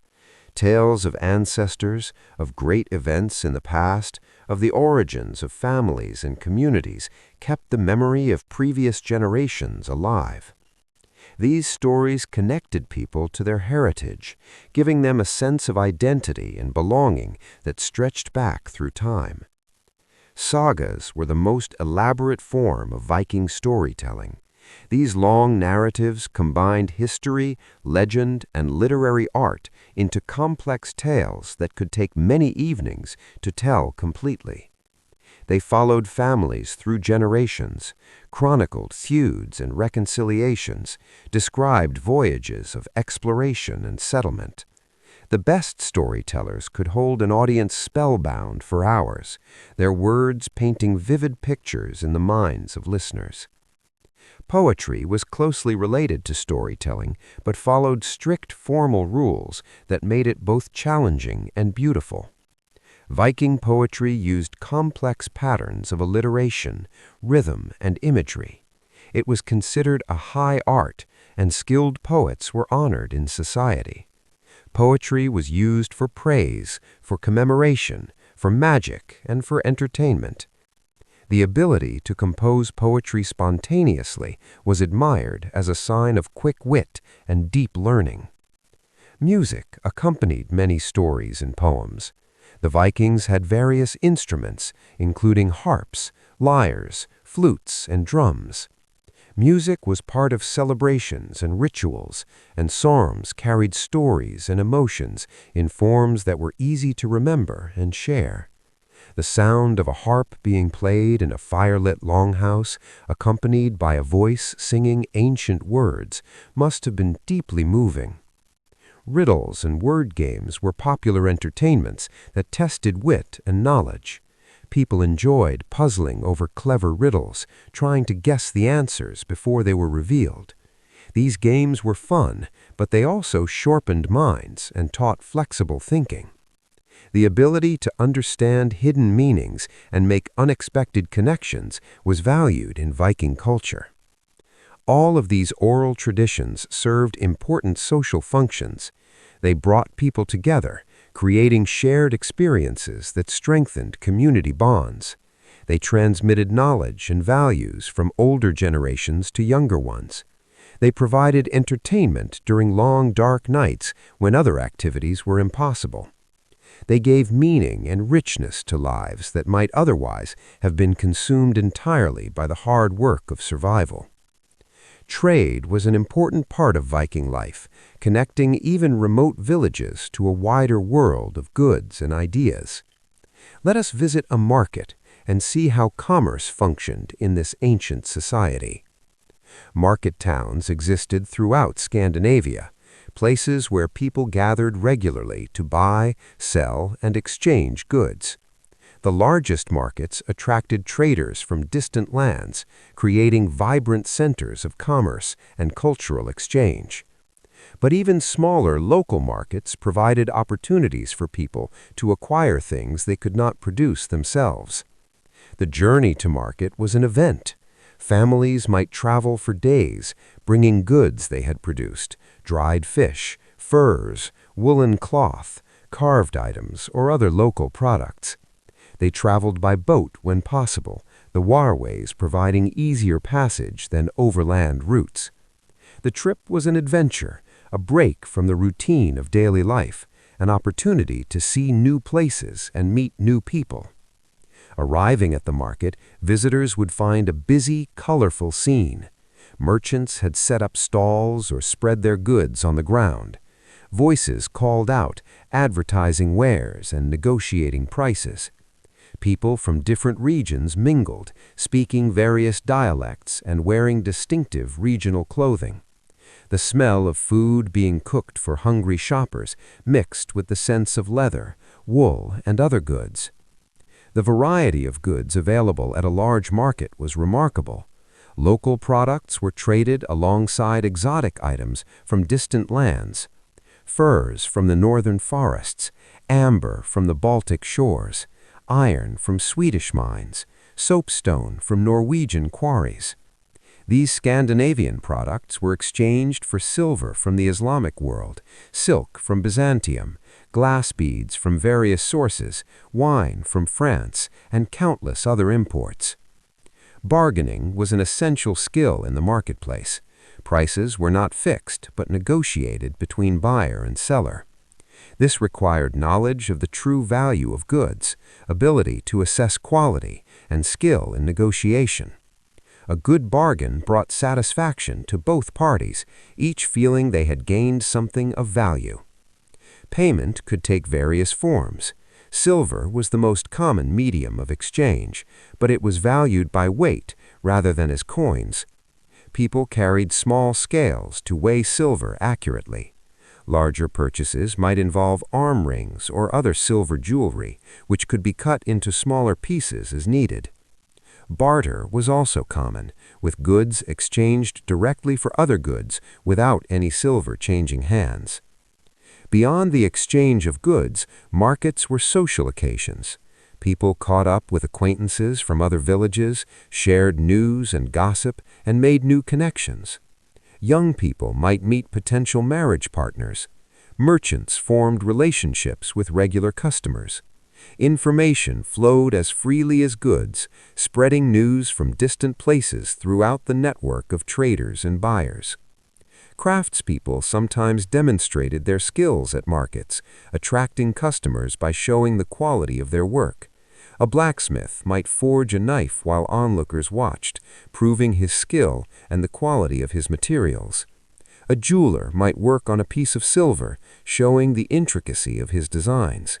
Tales of ancestors, of great events in the past, of the origins of families and communities kept the memory of previous generations alive. These stories connected people to their heritage, giving them a sense of identity and belonging that stretched back through time. Sagas were the most elaborate form of Viking storytelling. These long narratives combined history, legend, and literary art into complex tales that could take many evenings to tell completely. They followed families through generations, chronicled feuds and reconciliations, described voyages of exploration and settlement. The best storytellers could hold an audience spellbound for hours, their words painting vivid pictures in the minds of listeners. Poetry was closely related to storytelling, but followed strict formal rules that made it both challenging and beautiful. Viking poetry used complex patterns of alliteration, rhythm, and imagery. It was considered a high art, and skilled poets were honored in society. Poetry was used for praise, for commemoration, for magic, and for entertainment. The ability to compose poetry spontaneously was admired as a sign of quick wit and deep learning. Music accompanied many stories and poems. The Vikings had various instruments, including harps, lyres, flutes, and drums. Music was part of celebrations and rituals, and psalms carried stories and emotions in forms that were easy to remember and share. The sound of a harp being played in a firelit longhouse, accompanied by a voice singing ancient words, must have been deeply moving. Riddles and word games were popular entertainments that tested wit and knowledge. People enjoyed puzzling over clever riddles, trying to guess the answers before they were revealed. These games were fun, but they also sharpened minds and taught flexible thinking. The ability to understand hidden meanings and make unexpected connections was valued in Viking culture. All of these oral traditions served important social functions. They brought people together, creating shared experiences that strengthened community bonds. They transmitted knowledge and values from older generations to younger ones. They provided entertainment during long, dark nights when other activities were impossible. They gave meaning and richness to lives that might otherwise have been consumed entirely by the hard work of survival. Trade was an important part of Viking life, connecting even remote villages to a wider world of goods and ideas. Let us visit a market and see how commerce functioned in this ancient society. Market towns existed throughout Scandinavia, places where people gathered regularly to buy, sell, and exchange goods. The largest markets attracted traders from distant lands, creating vibrant centers of commerce and cultural exchange. But even smaller local markets provided opportunities for people to acquire things they could not produce themselves. The journey to market was an event. Families might travel for days, bringing goods they had produced, dried fish, furs, woolen cloth, carved items, or other local products. They traveled by boat when possible, the waterways providing easier passage than overland routes. The trip was an adventure, a break from the routine of daily life, an opportunity to see new places and meet new people. Arriving at the market, visitors would find a busy, colorful scene. Merchants had set up stalls or spread their goods on the ground. Voices called out, advertising wares and negotiating prices. People from different regions mingled, speaking various dialects and wearing distinctive regional clothing. The smell of food being cooked for hungry shoppers mixed with the sense of leather, wool, and other goods. The variety of goods available at a large market was remarkable. Local products were traded alongside exotic items from distant lands. Furs from the northern forests, amber from the Baltic shores, iron from Swedish mines, soapstone from Norwegian quarries. These Scandinavian products were exchanged for silver from the Islamic world, silk from Byzantium, glass beads from various sources, wine from France, and countless other imports. Bargaining was an essential skill in the marketplace. Prices were not fixed but negotiated between buyer and seller. This required knowledge of the true value of goods, ability to assess quality, and skill in negotiation. A good bargain brought satisfaction to both parties, each feeling they had gained something of value. Payment could take various forms. Silver was the most common medium of exchange, but it was valued by weight rather than as coins. People carried small scales to weigh silver accurately. Larger purchases might involve arm rings or other silver jewelry, which could be cut into smaller pieces as needed. Barter was also common, with goods exchanged directly for other goods without any silver changing hands. Beyond the exchange of goods, markets were social occasions. People caught up with acquaintances from other villages, shared news and gossip, and made new connections. Young people might meet potential marriage partners. Merchants formed relationships with regular customers. Information flowed as freely as goods, spreading news from distant places throughout the network of traders and buyers. Craftspeople sometimes demonstrated their skills at markets, attracting customers by showing the quality of their work. A blacksmith might forge a knife while onlookers watched, proving his skill and the quality of his materials. A jeweler might work on a piece of silver, showing the intricacy of his designs.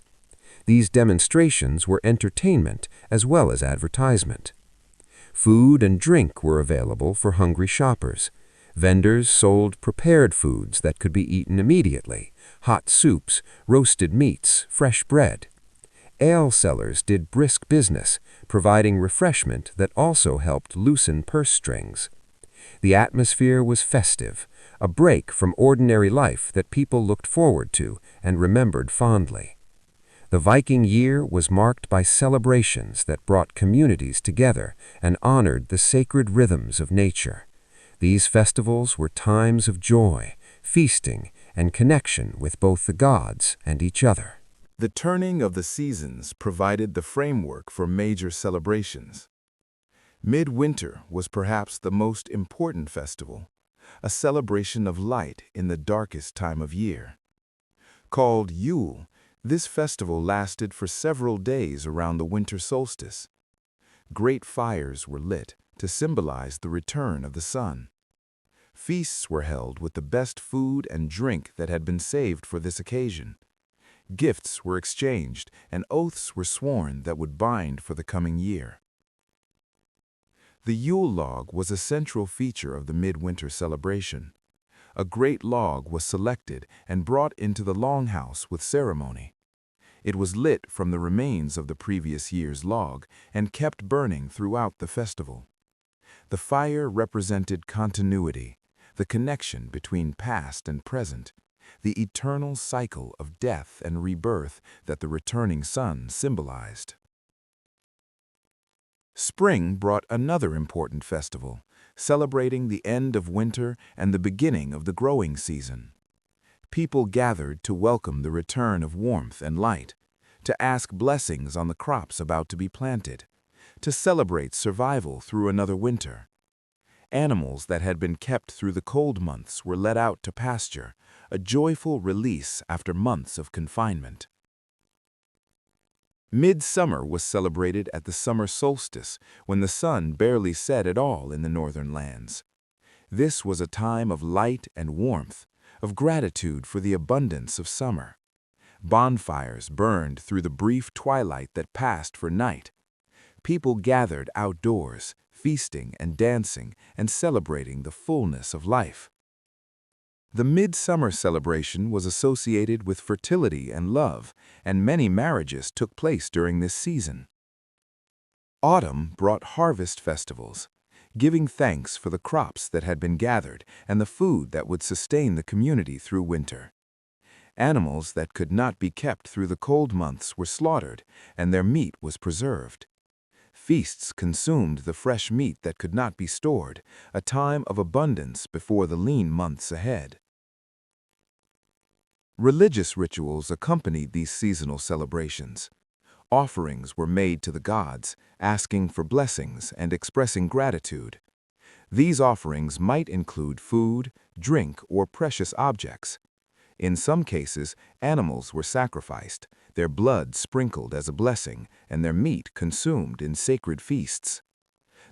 These demonstrations were entertainment as well as advertisement. Food and drink were available for hungry shoppers. Vendors sold prepared foods that could be eaten immediately: hot soups, roasted meats, fresh bread. Ale sellers did brisk business, providing refreshment that also helped loosen purse strings. The atmosphere was festive, a break from ordinary life that people looked forward to and remembered fondly. The Viking year was marked by celebrations that brought communities together and honored the sacred rhythms of nature. These festivals were times of joy, feasting, and connection with both the gods and each other. The turning of the seasons provided the framework for major celebrations. Midwinter was perhaps the most important festival, a celebration of light in the darkest time of year. Called Yule, this festival lasted for several days around the winter solstice. Great fires were lit to symbolize the return of the sun. Feasts were held with the best food and drink that had been saved for this occasion. Gifts were exchanged and oaths were sworn that would bind for the coming year. The Yule log was a central feature of the midwinter celebration. A great log was selected and brought into the Longhouse with ceremony. It was lit from the remains of the previous year's log and kept burning throughout the festival. The fire represented continuity, the connection between past and present, the eternal cycle of death and rebirth that the returning sun symbolized. Spring brought another important festival, celebrating the end of winter and the beginning of the growing season. People gathered to welcome the return of warmth and light, to ask blessings on the crops about to be planted, to celebrate survival through another winter. Animals that had been kept through the cold months were let out to pasture, a joyful release after months of confinement. Midsummer was celebrated at the summer solstice, when the sun barely set at all in the northern lands. This was a time of light and warmth, of gratitude for the abundance of summer. Bonfires burned through the brief twilight that passed for night. People gathered outdoors, feasting and dancing and celebrating the fullness of life. The midsummer celebration was associated with fertility and love, and many marriages took place during this season. Autumn brought harvest festivals, giving thanks for the crops that had been gathered and the food that would sustain the community through winter. Animals that could not be kept through the cold months were slaughtered, and their meat was preserved. Feasts consumed the fresh meat that could not be stored, a time of abundance before the lean months ahead. Religious rituals accompanied these seasonal celebrations. Offerings were made to the gods, asking for blessings and expressing gratitude. These offerings might include food, drink, or precious objects. In some cases, animals were sacrificed, their blood sprinkled as a blessing, and their meat consumed in sacred feasts.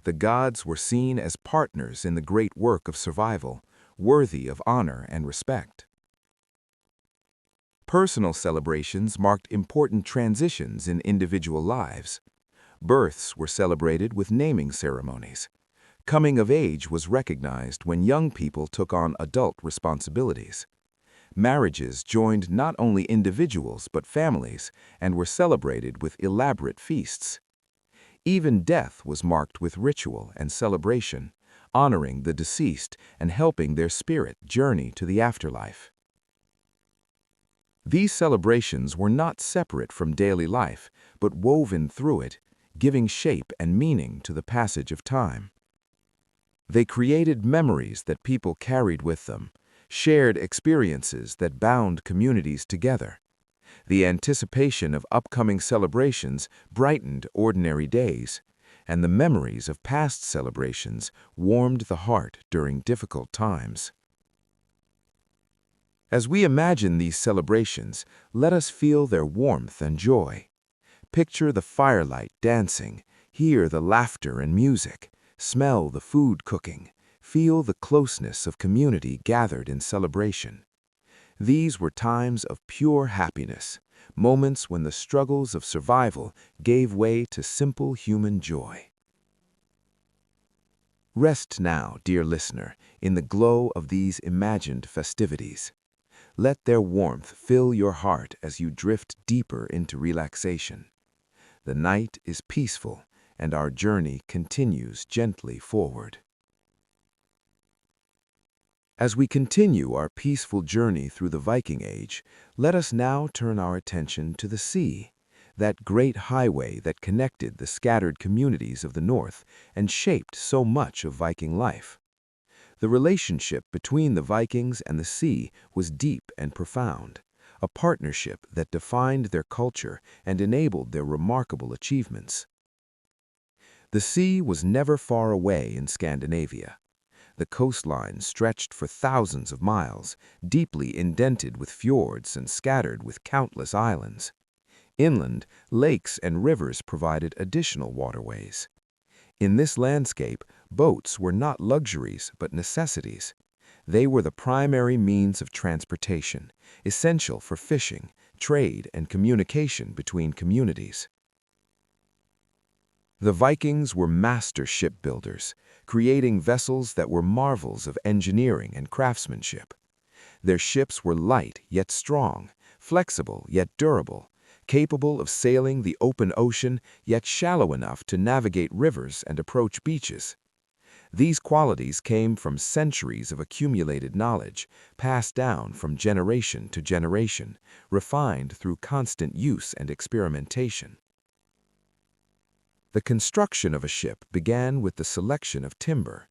The gods were seen as partners in the great work of survival, worthy of honor and respect. Personal celebrations marked important transitions in individual lives. Births were celebrated with naming ceremonies. Coming of age was recognized when young people took on adult responsibilities. Marriages joined not only individuals but families and were celebrated with elaborate feasts. Even death was marked with ritual and celebration, honoring the deceased and helping their spirit journey to the afterlife. These celebrations were not separate from daily life, but woven through it, giving shape and meaning to the passage of time. They created memories that people carried with them, shared experiences that bound communities together. The anticipation of upcoming celebrations brightened ordinary days, and the memories of past celebrations warmed the heart during difficult times. As we imagine these celebrations, let us feel their warmth and joy. Picture the firelight dancing, hear the laughter and music, smell the food cooking, feel the closeness of community gathered in celebration. These were times of pure happiness, moments when the struggles of survival gave way to simple human joy. Rest now, dear listener, in the glow of these imagined festivities. Let their warmth fill your heart as you drift deeper into relaxation. The night is peaceful, and our journey continues gently forward. As we continue our peaceful journey through the Viking Age, let us now turn our attention to the sea, that great highway that connected the scattered communities of the North and shaped so much of Viking life. The relationship between the Vikings and the sea was deep and profound, a partnership that defined their culture and enabled their remarkable achievements. The sea was never far away in Scandinavia. The coastline stretched for thousands of miles, deeply indented with fjords and scattered with countless islands. Inland, lakes and rivers provided additional waterways. In this landscape, boats were not luxuries but necessities. They were the primary means of transportation, essential for fishing, trade, and communication between communities. The Vikings were master shipbuilders, creating vessels that were marvels of engineering and craftsmanship. Their ships were light yet strong, flexible yet durable, capable of sailing the open ocean yet shallow enough to navigate rivers and approach beaches. These qualities came from centuries of accumulated knowledge, passed down from generation to generation, refined through constant use and experimentation. The construction of a ship began with the selection of timber.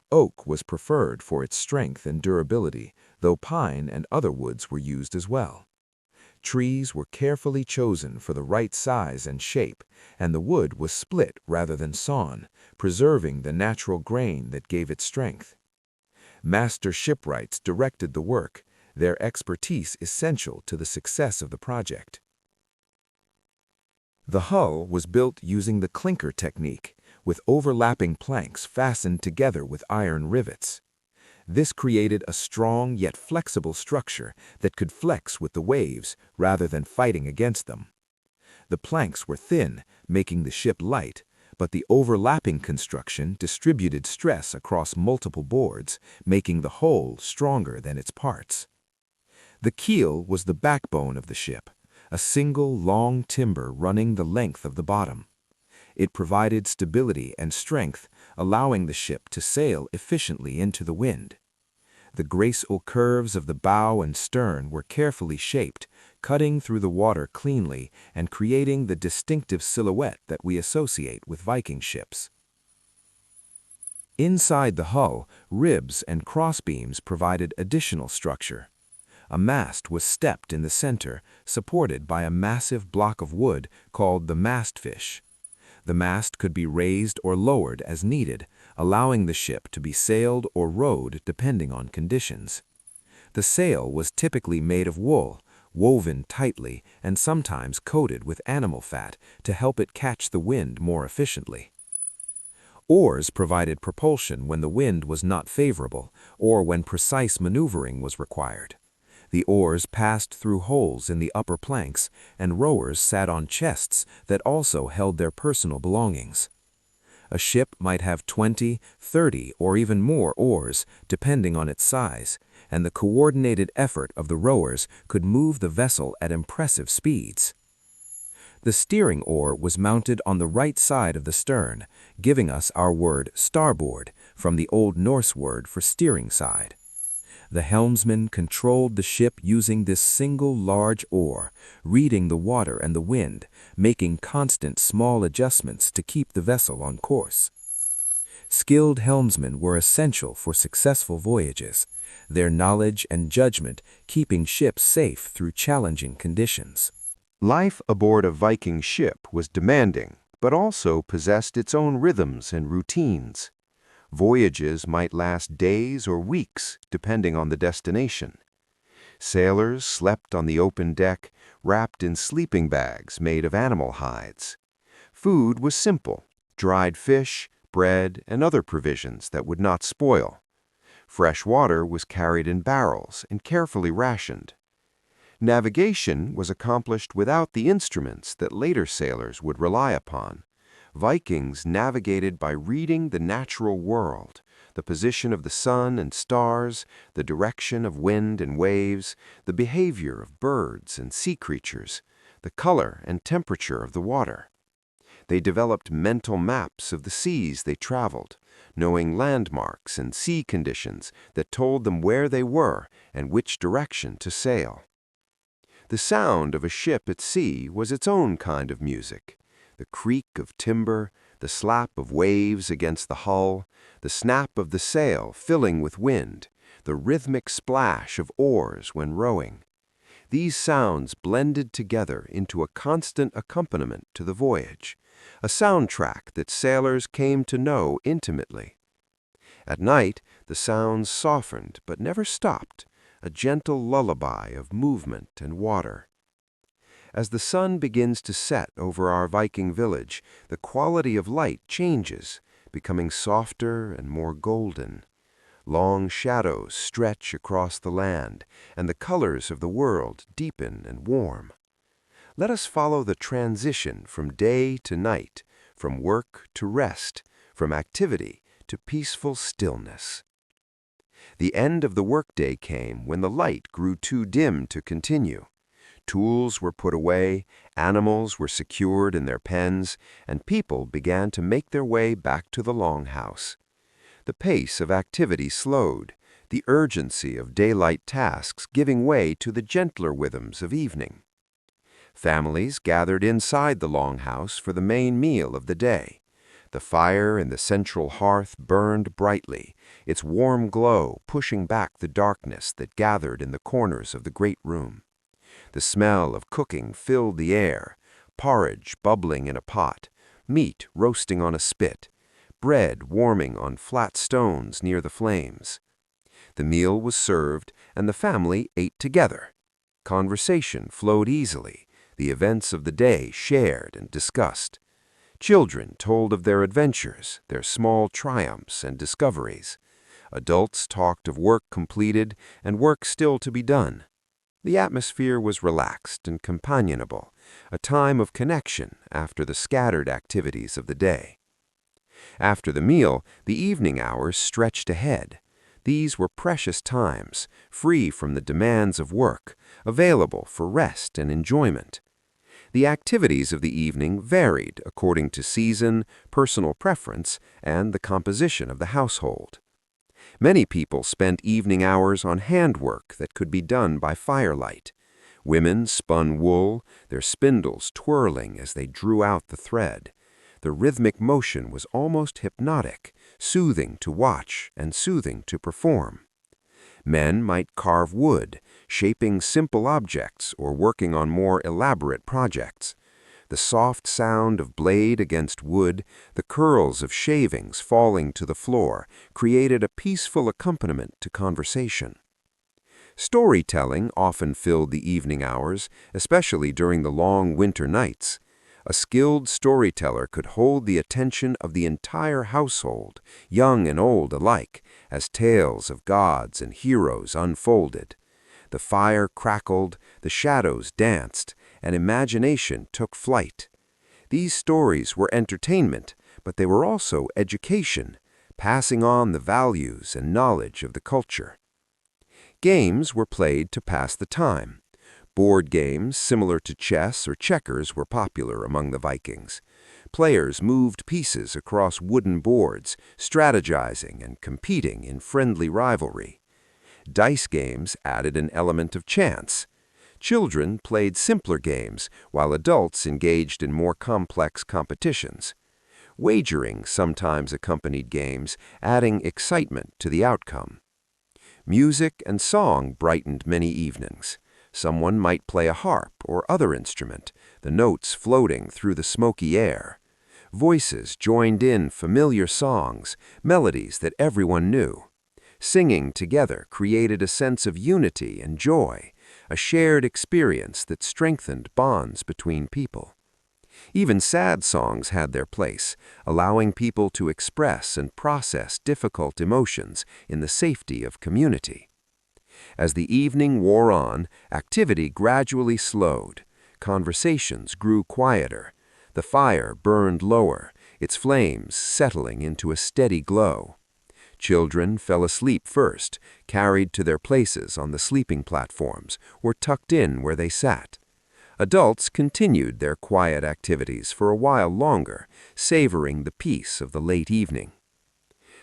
Oak was preferred for its strength and durability, though pine and other woods were used as well. Trees were carefully chosen for the right size and shape, and the wood was split rather than sawn, preserving the natural grain that gave it strength. Master shipwrights directed the work, their expertise essential to the success of the project. The hull was built using the clinker technique, with overlapping planks fastened together with iron rivets. This created a strong yet flexible structure that could flex with the waves rather than fighting against them. The planks were thin, making the ship light, but the overlapping construction distributed stress across multiple boards, making the whole stronger than its parts. The keel was the backbone of the ship, a single long timber running the length of the bottom. It provided stability and strength, allowing the ship to sail efficiently into the wind. The graceful curves of the bow and stern were carefully shaped, cutting through the water cleanly and creating the distinctive silhouette that we associate with Viking ships. Inside the hull, ribs and crossbeams provided additional structure. A mast was stepped in the center, supported by a massive block of wood called the mastfish. The mast could be raised or lowered as needed, allowing the ship to be sailed or rowed depending on conditions. The sail was typically made of wool, woven tightly and sometimes coated with animal fat to help it catch the wind more efficiently. Oars provided propulsion when the wind was not favorable or when precise maneuvering was required. The oars passed through holes in the upper planks, and rowers sat on chests that also held their personal belongings. A ship might have 20, 30, or even more oars, depending on its size, and the coordinated effort of the rowers could move the vessel at impressive speeds. The steering oar was mounted on the right side of the stern, giving us our word starboard from the Old Norse word for steering side. The helmsman controlled the ship using this single large oar, reading the water and the wind, making constant small adjustments to keep the vessel on course. Skilled helmsmen were essential for successful voyages, their knowledge and judgment keeping ships safe through challenging conditions. Life aboard a Viking ship was demanding, but also possessed its own rhythms and routines. Voyages might last days or weeks, depending on the destination. Sailors slept on the open deck, wrapped in sleeping bags made of animal hides. Food was simple: dried fish, bread, and other provisions that would not spoil. Fresh water was carried in barrels and carefully rationed. Navigation was accomplished without the instruments that later sailors would rely upon. Vikings navigated by reading the natural world, the position of the sun and stars, the direction of wind and waves, the behavior of birds and sea creatures, the color and temperature of the water. They developed mental maps of the seas they traveled, knowing landmarks and sea conditions that told them where they were and which direction to sail. The sound of a ship at sea was its own kind of music. The creak of timber, the slap of waves against the hull, the snap of the sail filling with wind, the rhythmic splash of oars when rowing. These sounds blended together into a constant accompaniment to the voyage, a soundtrack that sailors came to know intimately. At night, the sounds softened but never stopped, a gentle lullaby of movement and water. As the sun begins to set over our Viking village, the quality of light changes, becoming softer and more golden. Long shadows stretch across the land, and the colors of the world deepen and warm. Let us follow the transition from day to night, from work to rest, from activity to peaceful stillness. The end of the workday came when the light grew too dim to continue. Tools were put away, animals were secured in their pens, and people began to make their way back to the Longhouse. The pace of activity slowed, the urgency of daylight tasks giving way to the gentler rhythms of evening. Families gathered inside the Longhouse for the main meal of the day. The fire in the central hearth burned brightly, its warm glow pushing back the darkness that gathered in the corners of the great room. The smell of cooking filled the air, porridge bubbling in a pot, meat roasting on a spit, bread warming on flat stones near the flames. The meal was served, and the family ate together. Conversation flowed easily, the events of the day shared and discussed. Children told of their adventures, their small triumphs and discoveries. Adults talked of work completed and work still to be done. The atmosphere was relaxed and companionable, a time of connection after the scattered activities of the day. After the meal, the evening hours stretched ahead. These were precious times, free from the demands of work, available for rest and enjoyment. The activities of the evening varied according to season, personal preference, and the composition of the household. Many people spent evening hours on handwork that could be done by firelight. Women spun wool, their spindles twirling as they drew out the thread. The rhythmic motion was almost hypnotic, soothing to watch and soothing to perform. Men might carve wood, shaping simple objects or working on more elaborate projects. The soft sound of blade against wood, the curls of shavings falling to the floor, created a peaceful accompaniment to conversation. Storytelling often filled the evening hours, especially during the long winter nights. A skilled storyteller could hold the attention of the entire household, young and old alike, as tales of gods and heroes unfolded. The fire crackled, the shadows danced, and imagination took flight. These stories were entertainment, but they were also education, passing on the values and knowledge of the culture. Games were played to pass the time. Board games, similar to chess or checkers, were popular among the Vikings. Players moved pieces across wooden boards, strategizing and competing in friendly rivalry. Dice games added an element of chance. Children played simpler games, while adults engaged in more complex competitions. Wagering sometimes accompanied games, adding excitement to the outcome. Music and song brightened many evenings. Someone might play a harp or other instrument, the notes floating through the smoky air. Voices joined in familiar songs, melodies that everyone knew. Singing together created a sense of unity and joy, a shared experience that strengthened bonds between people. Even sad songs had their place, allowing people to express and process difficult emotions in the safety of community. As the evening wore on, activity gradually slowed. Conversations grew quieter. The fire burned lower, its flames settling into a steady glow. Children fell asleep first, carried to their places on the sleeping platforms, or tucked in where they sat. Adults continued their quiet activities for a while longer, savoring the peace of the late evening.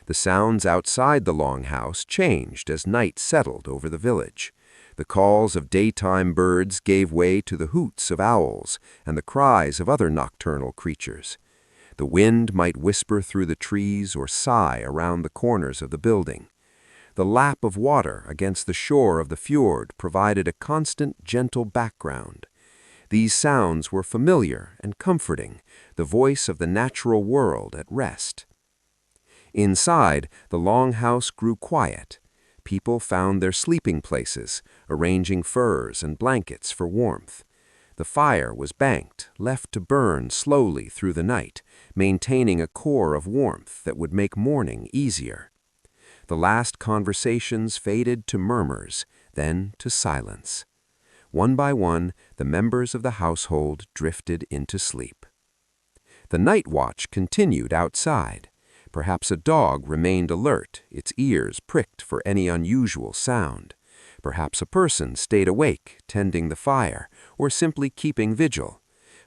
The sounds outside the Longhouse changed as night settled over the village. The calls of daytime birds gave way to the hoots of owls and the cries of other nocturnal creatures. The wind might whisper through the trees or sigh around the corners of the building. The lap of water against the shore of the fjord provided a constant, gentle background. These sounds were familiar and comforting, the voice of the natural world at rest. Inside, the Longhouse grew quiet. People found their sleeping places, arranging furs and blankets for warmth. The fire was banked, left to burn slowly through the night, maintaining a core of warmth that would make morning easier. The last conversations faded to murmurs, then to silence. One by one, the members of the household drifted into sleep. The night watch continued outside. Perhaps a dog remained alert, its ears pricked for any unusual sound. Perhaps a person stayed awake, tending the fire, or simply keeping vigil.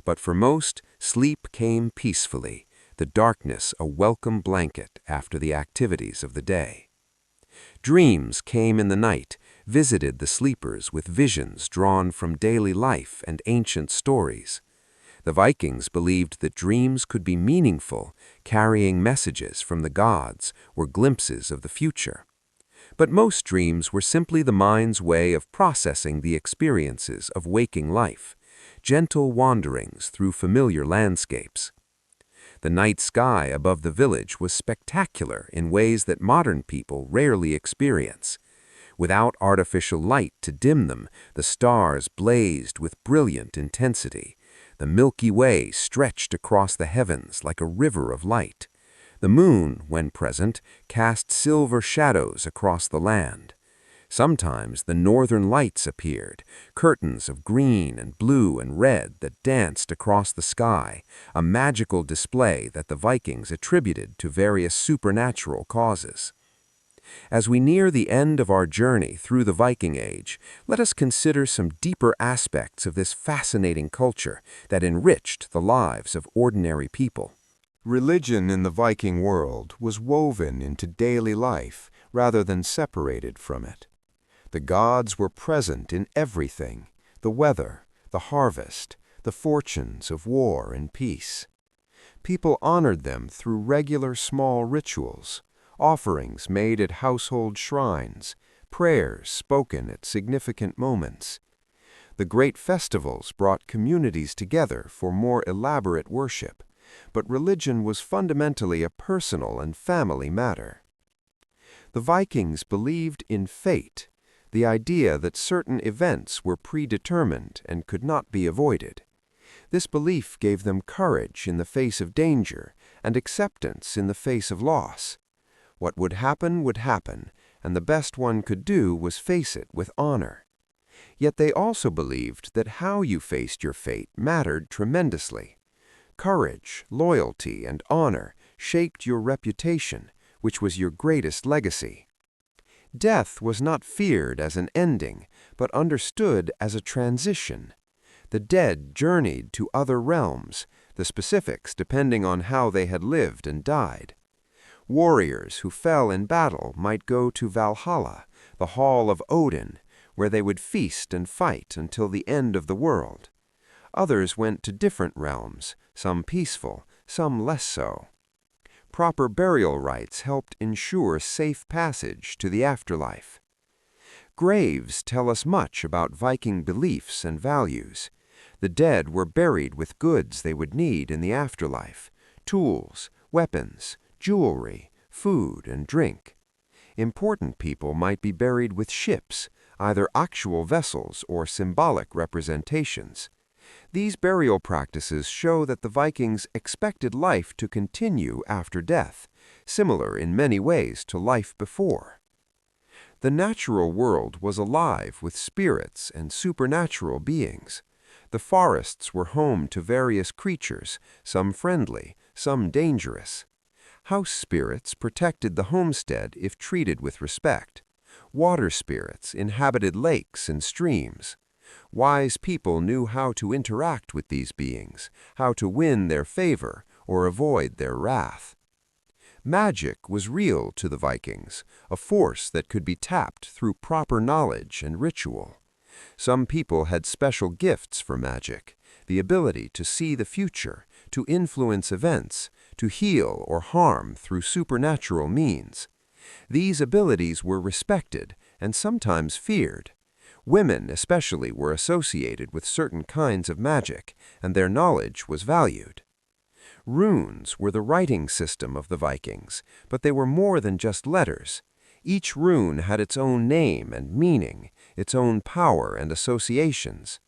But for most, sleep came peacefully, the darkness a welcome blanket after the activities of the day. Dreams came in the night, visited the sleepers with visions drawn from daily life and ancient stories. The Vikings believed that dreams could be meaningful, carrying messages from the gods or glimpses of the future. But most dreams were simply the mind's way of processing the experiences of waking life, gentle wanderings through familiar landscapes. The night sky above the village was spectacular in ways that modern people rarely experience. Without artificial light to dim them, the stars blazed with brilliant intensity. The Milky Way stretched across the heavens like a river of light. The moon, when present, cast silver shadows across the land. Sometimes the northern lights appeared, curtains of green and blue and red that danced across the sky, a magical display that the Vikings attributed to various supernatural causes. As we near the end of our journey through the Viking Age, let us consider some deeper aspects of this fascinating culture that enriched the lives of ordinary people. Religion in the Viking world was woven into daily life rather than separated from it. The gods were present in everything: the weather, the harvest, the fortunes of war and peace. People honored them through regular small rituals, offerings made at household shrines, prayers spoken at significant moments. The great festivals brought communities together for more elaborate worship, but religion was fundamentally a personal and family matter. The Vikings believed in fate, the idea that certain events were predetermined and could not be avoided. This belief gave them courage in the face of danger and acceptance in the face of loss. What would happen, and the best one could do was face it with honor. Yet they also believed that how you faced your fate mattered tremendously. Courage, loyalty, and honor shaped your reputation, which was your greatest legacy. Death was not feared as an ending, but understood as a transition. The dead journeyed to other realms, the specifics depending on how they had lived and died. Warriors who fell in battle might go to Valhalla, the hall of Odin, where they would feast and fight until the end of the world. Others went to different realms, some peaceful, some less so. Proper burial rites helped ensure safe passage to the afterlife. Graves tell us much about Viking beliefs and values. The dead were buried with goods they would need in the afterlife: tools, weapons, jewelry, food, and drink. Important people might be buried with ships, either actual vessels or symbolic representations. These burial practices show that the Vikings expected life to continue after death, similar in many ways to life before. The natural world was alive with spirits and supernatural beings. The forests were home to various creatures, some friendly, some dangerous. House spirits protected the homestead if treated with respect. Water spirits inhabited lakes and streams. Wise people knew how to interact with these beings, how to win their favor or avoid their wrath. Magic was real to the Vikings, a force that could be tapped through proper knowledge and ritual. Some people had special gifts for magic, the ability to see the future, to influence events, to heal or harm through supernatural means. These abilities were respected and sometimes feared. Women especially were associated with certain kinds of magic, and their knowledge was valued. Runes were the writing system of the Vikings, but they were more than just letters. Each rune had its own name and meaning, its own power and associations.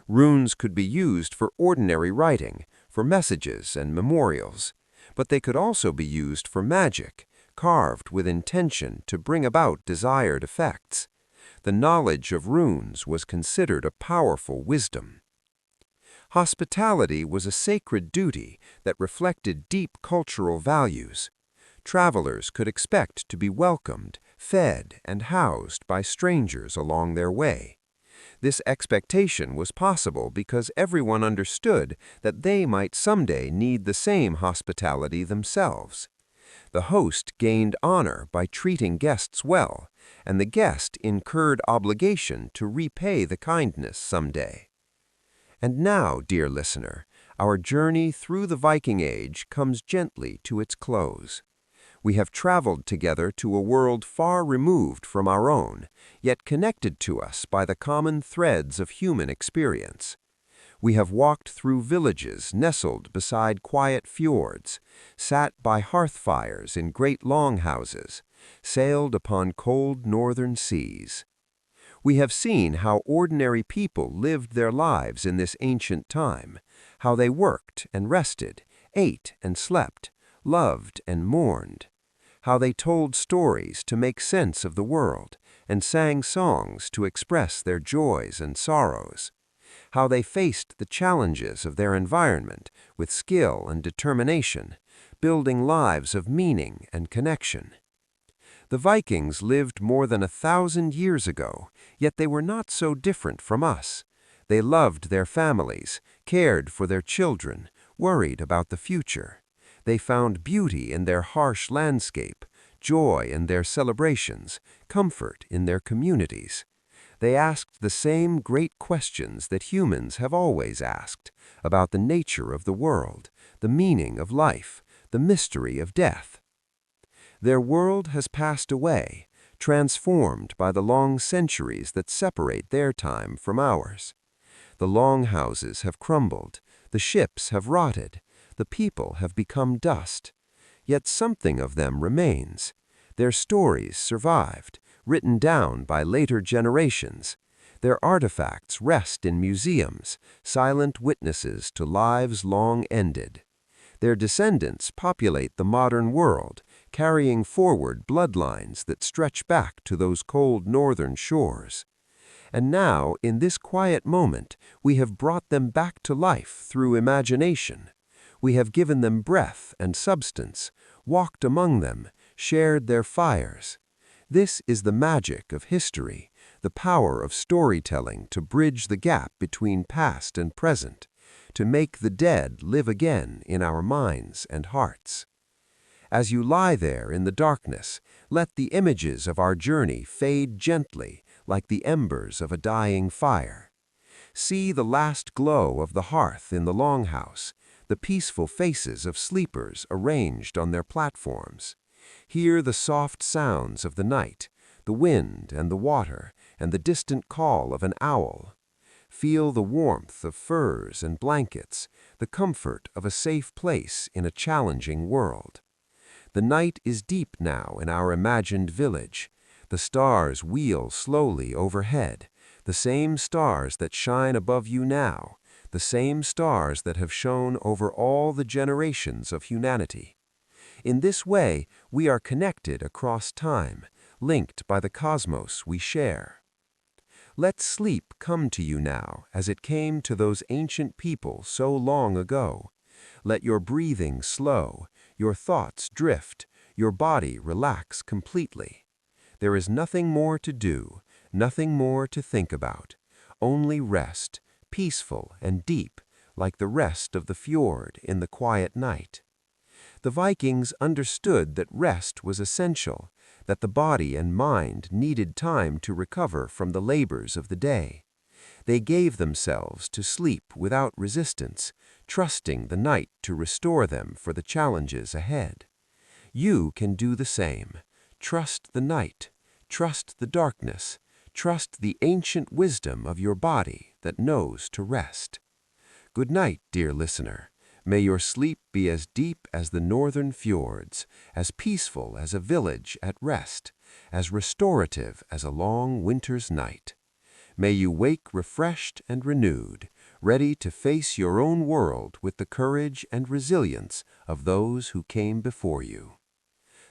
Runes could be used for ordinary writing, for messages and memorials, but they could also be used for magic, carved with intention to bring about desired effects. The knowledge of runes was considered a powerful wisdom. Hospitality was a sacred duty that reflected deep cultural values. Travelers could expect to be welcomed, fed, and housed by strangers along their way. This expectation was possible because everyone understood that they might someday need the same hospitality themselves. The host gained honor by treating guests well, and the guest incurred obligation to repay the kindness someday. And now, dear listener, our journey through the Viking Age comes gently to its close. We have traveled together to a world far removed from our own, yet connected to us by the common threads of human experience. We have walked through villages nestled beside quiet fjords, sat by hearth fires in great longhouses, sailed upon cold northern seas. We have seen how ordinary people lived their lives in this ancient time, how they worked and rested, ate and slept, loved and mourned, how they told stories to make sense of the world and sang songs to express their joys and sorrows, how they faced the challenges of their environment with skill and determination, building lives of meaning and connection. The Vikings lived more than 1,000 years ago, yet they were not so different from us. They loved their families, cared for their children, worried about the future. They found beauty in their harsh landscape, joy in their celebrations, comfort in their communities. They asked the same great questions that humans have always asked about the nature of the world, the meaning of life, the mystery of death. Their world has passed away, transformed by the long centuries that separate their time from ours. The longhouses have crumbled, the ships have rotted, the people have become dust. Yet something of them remains. Their stories survived, written down by later generations. Their artifacts rest in museums, silent witnesses to lives long ended. Their descendants populate the modern world, carrying forward bloodlines that stretch back to those cold northern shores. And now, in this quiet moment, we have brought them back to life through imagination. We have given them breath and substance, walked among them, shared their fires. This is the magic of history, the power of storytelling to bridge the gap between past and present, to make the dead live again in our minds and hearts. As you lie there in the darkness, let the images of our journey fade gently like the embers of a dying fire. See the last glow of the hearth in the Longhouse, the peaceful faces of sleepers arranged on their platforms. Hear the soft sounds of the night, the wind and the water, and the distant call of an owl. Feel the warmth of furs and blankets, the comfort of a safe place in a challenging world. The night is deep now in our imagined village. The stars wheel slowly overhead, the same stars that shine above you now, the same stars that have shone over all the generations of humanity. In this way, we are connected across time, linked by the cosmos we share. Let sleep come to you now as it came to those ancient people so long ago. Let your breathing slow, your thoughts drift, your body relax completely. There is nothing more to do, nothing more to think about, only rest, peaceful and deep, like the rest of the fjord in the quiet night. The Vikings understood that rest was essential, that the body and mind needed time to recover from the labors of the day. They gave themselves to sleep without resistance, trusting the night to restore them for the challenges ahead. You can do the same. Trust the night, trust the darkness, trust the ancient wisdom of your body that knows to rest. Good night, dear listener. May your sleep be as deep as the northern fjords, as peaceful as a village at rest, as restorative as a long winter's night. May you wake refreshed and renewed, ready to face your own world with the courage and resilience of those who came before you.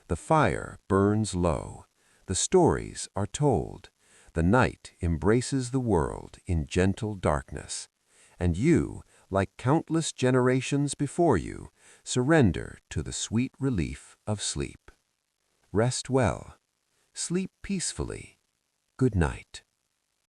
The fire burns low, the stories are told, the night embraces the world in gentle darkness, and you, like countless generations before you, surrender to the sweet relief of sleep. Rest well. Sleep peacefully. Good night.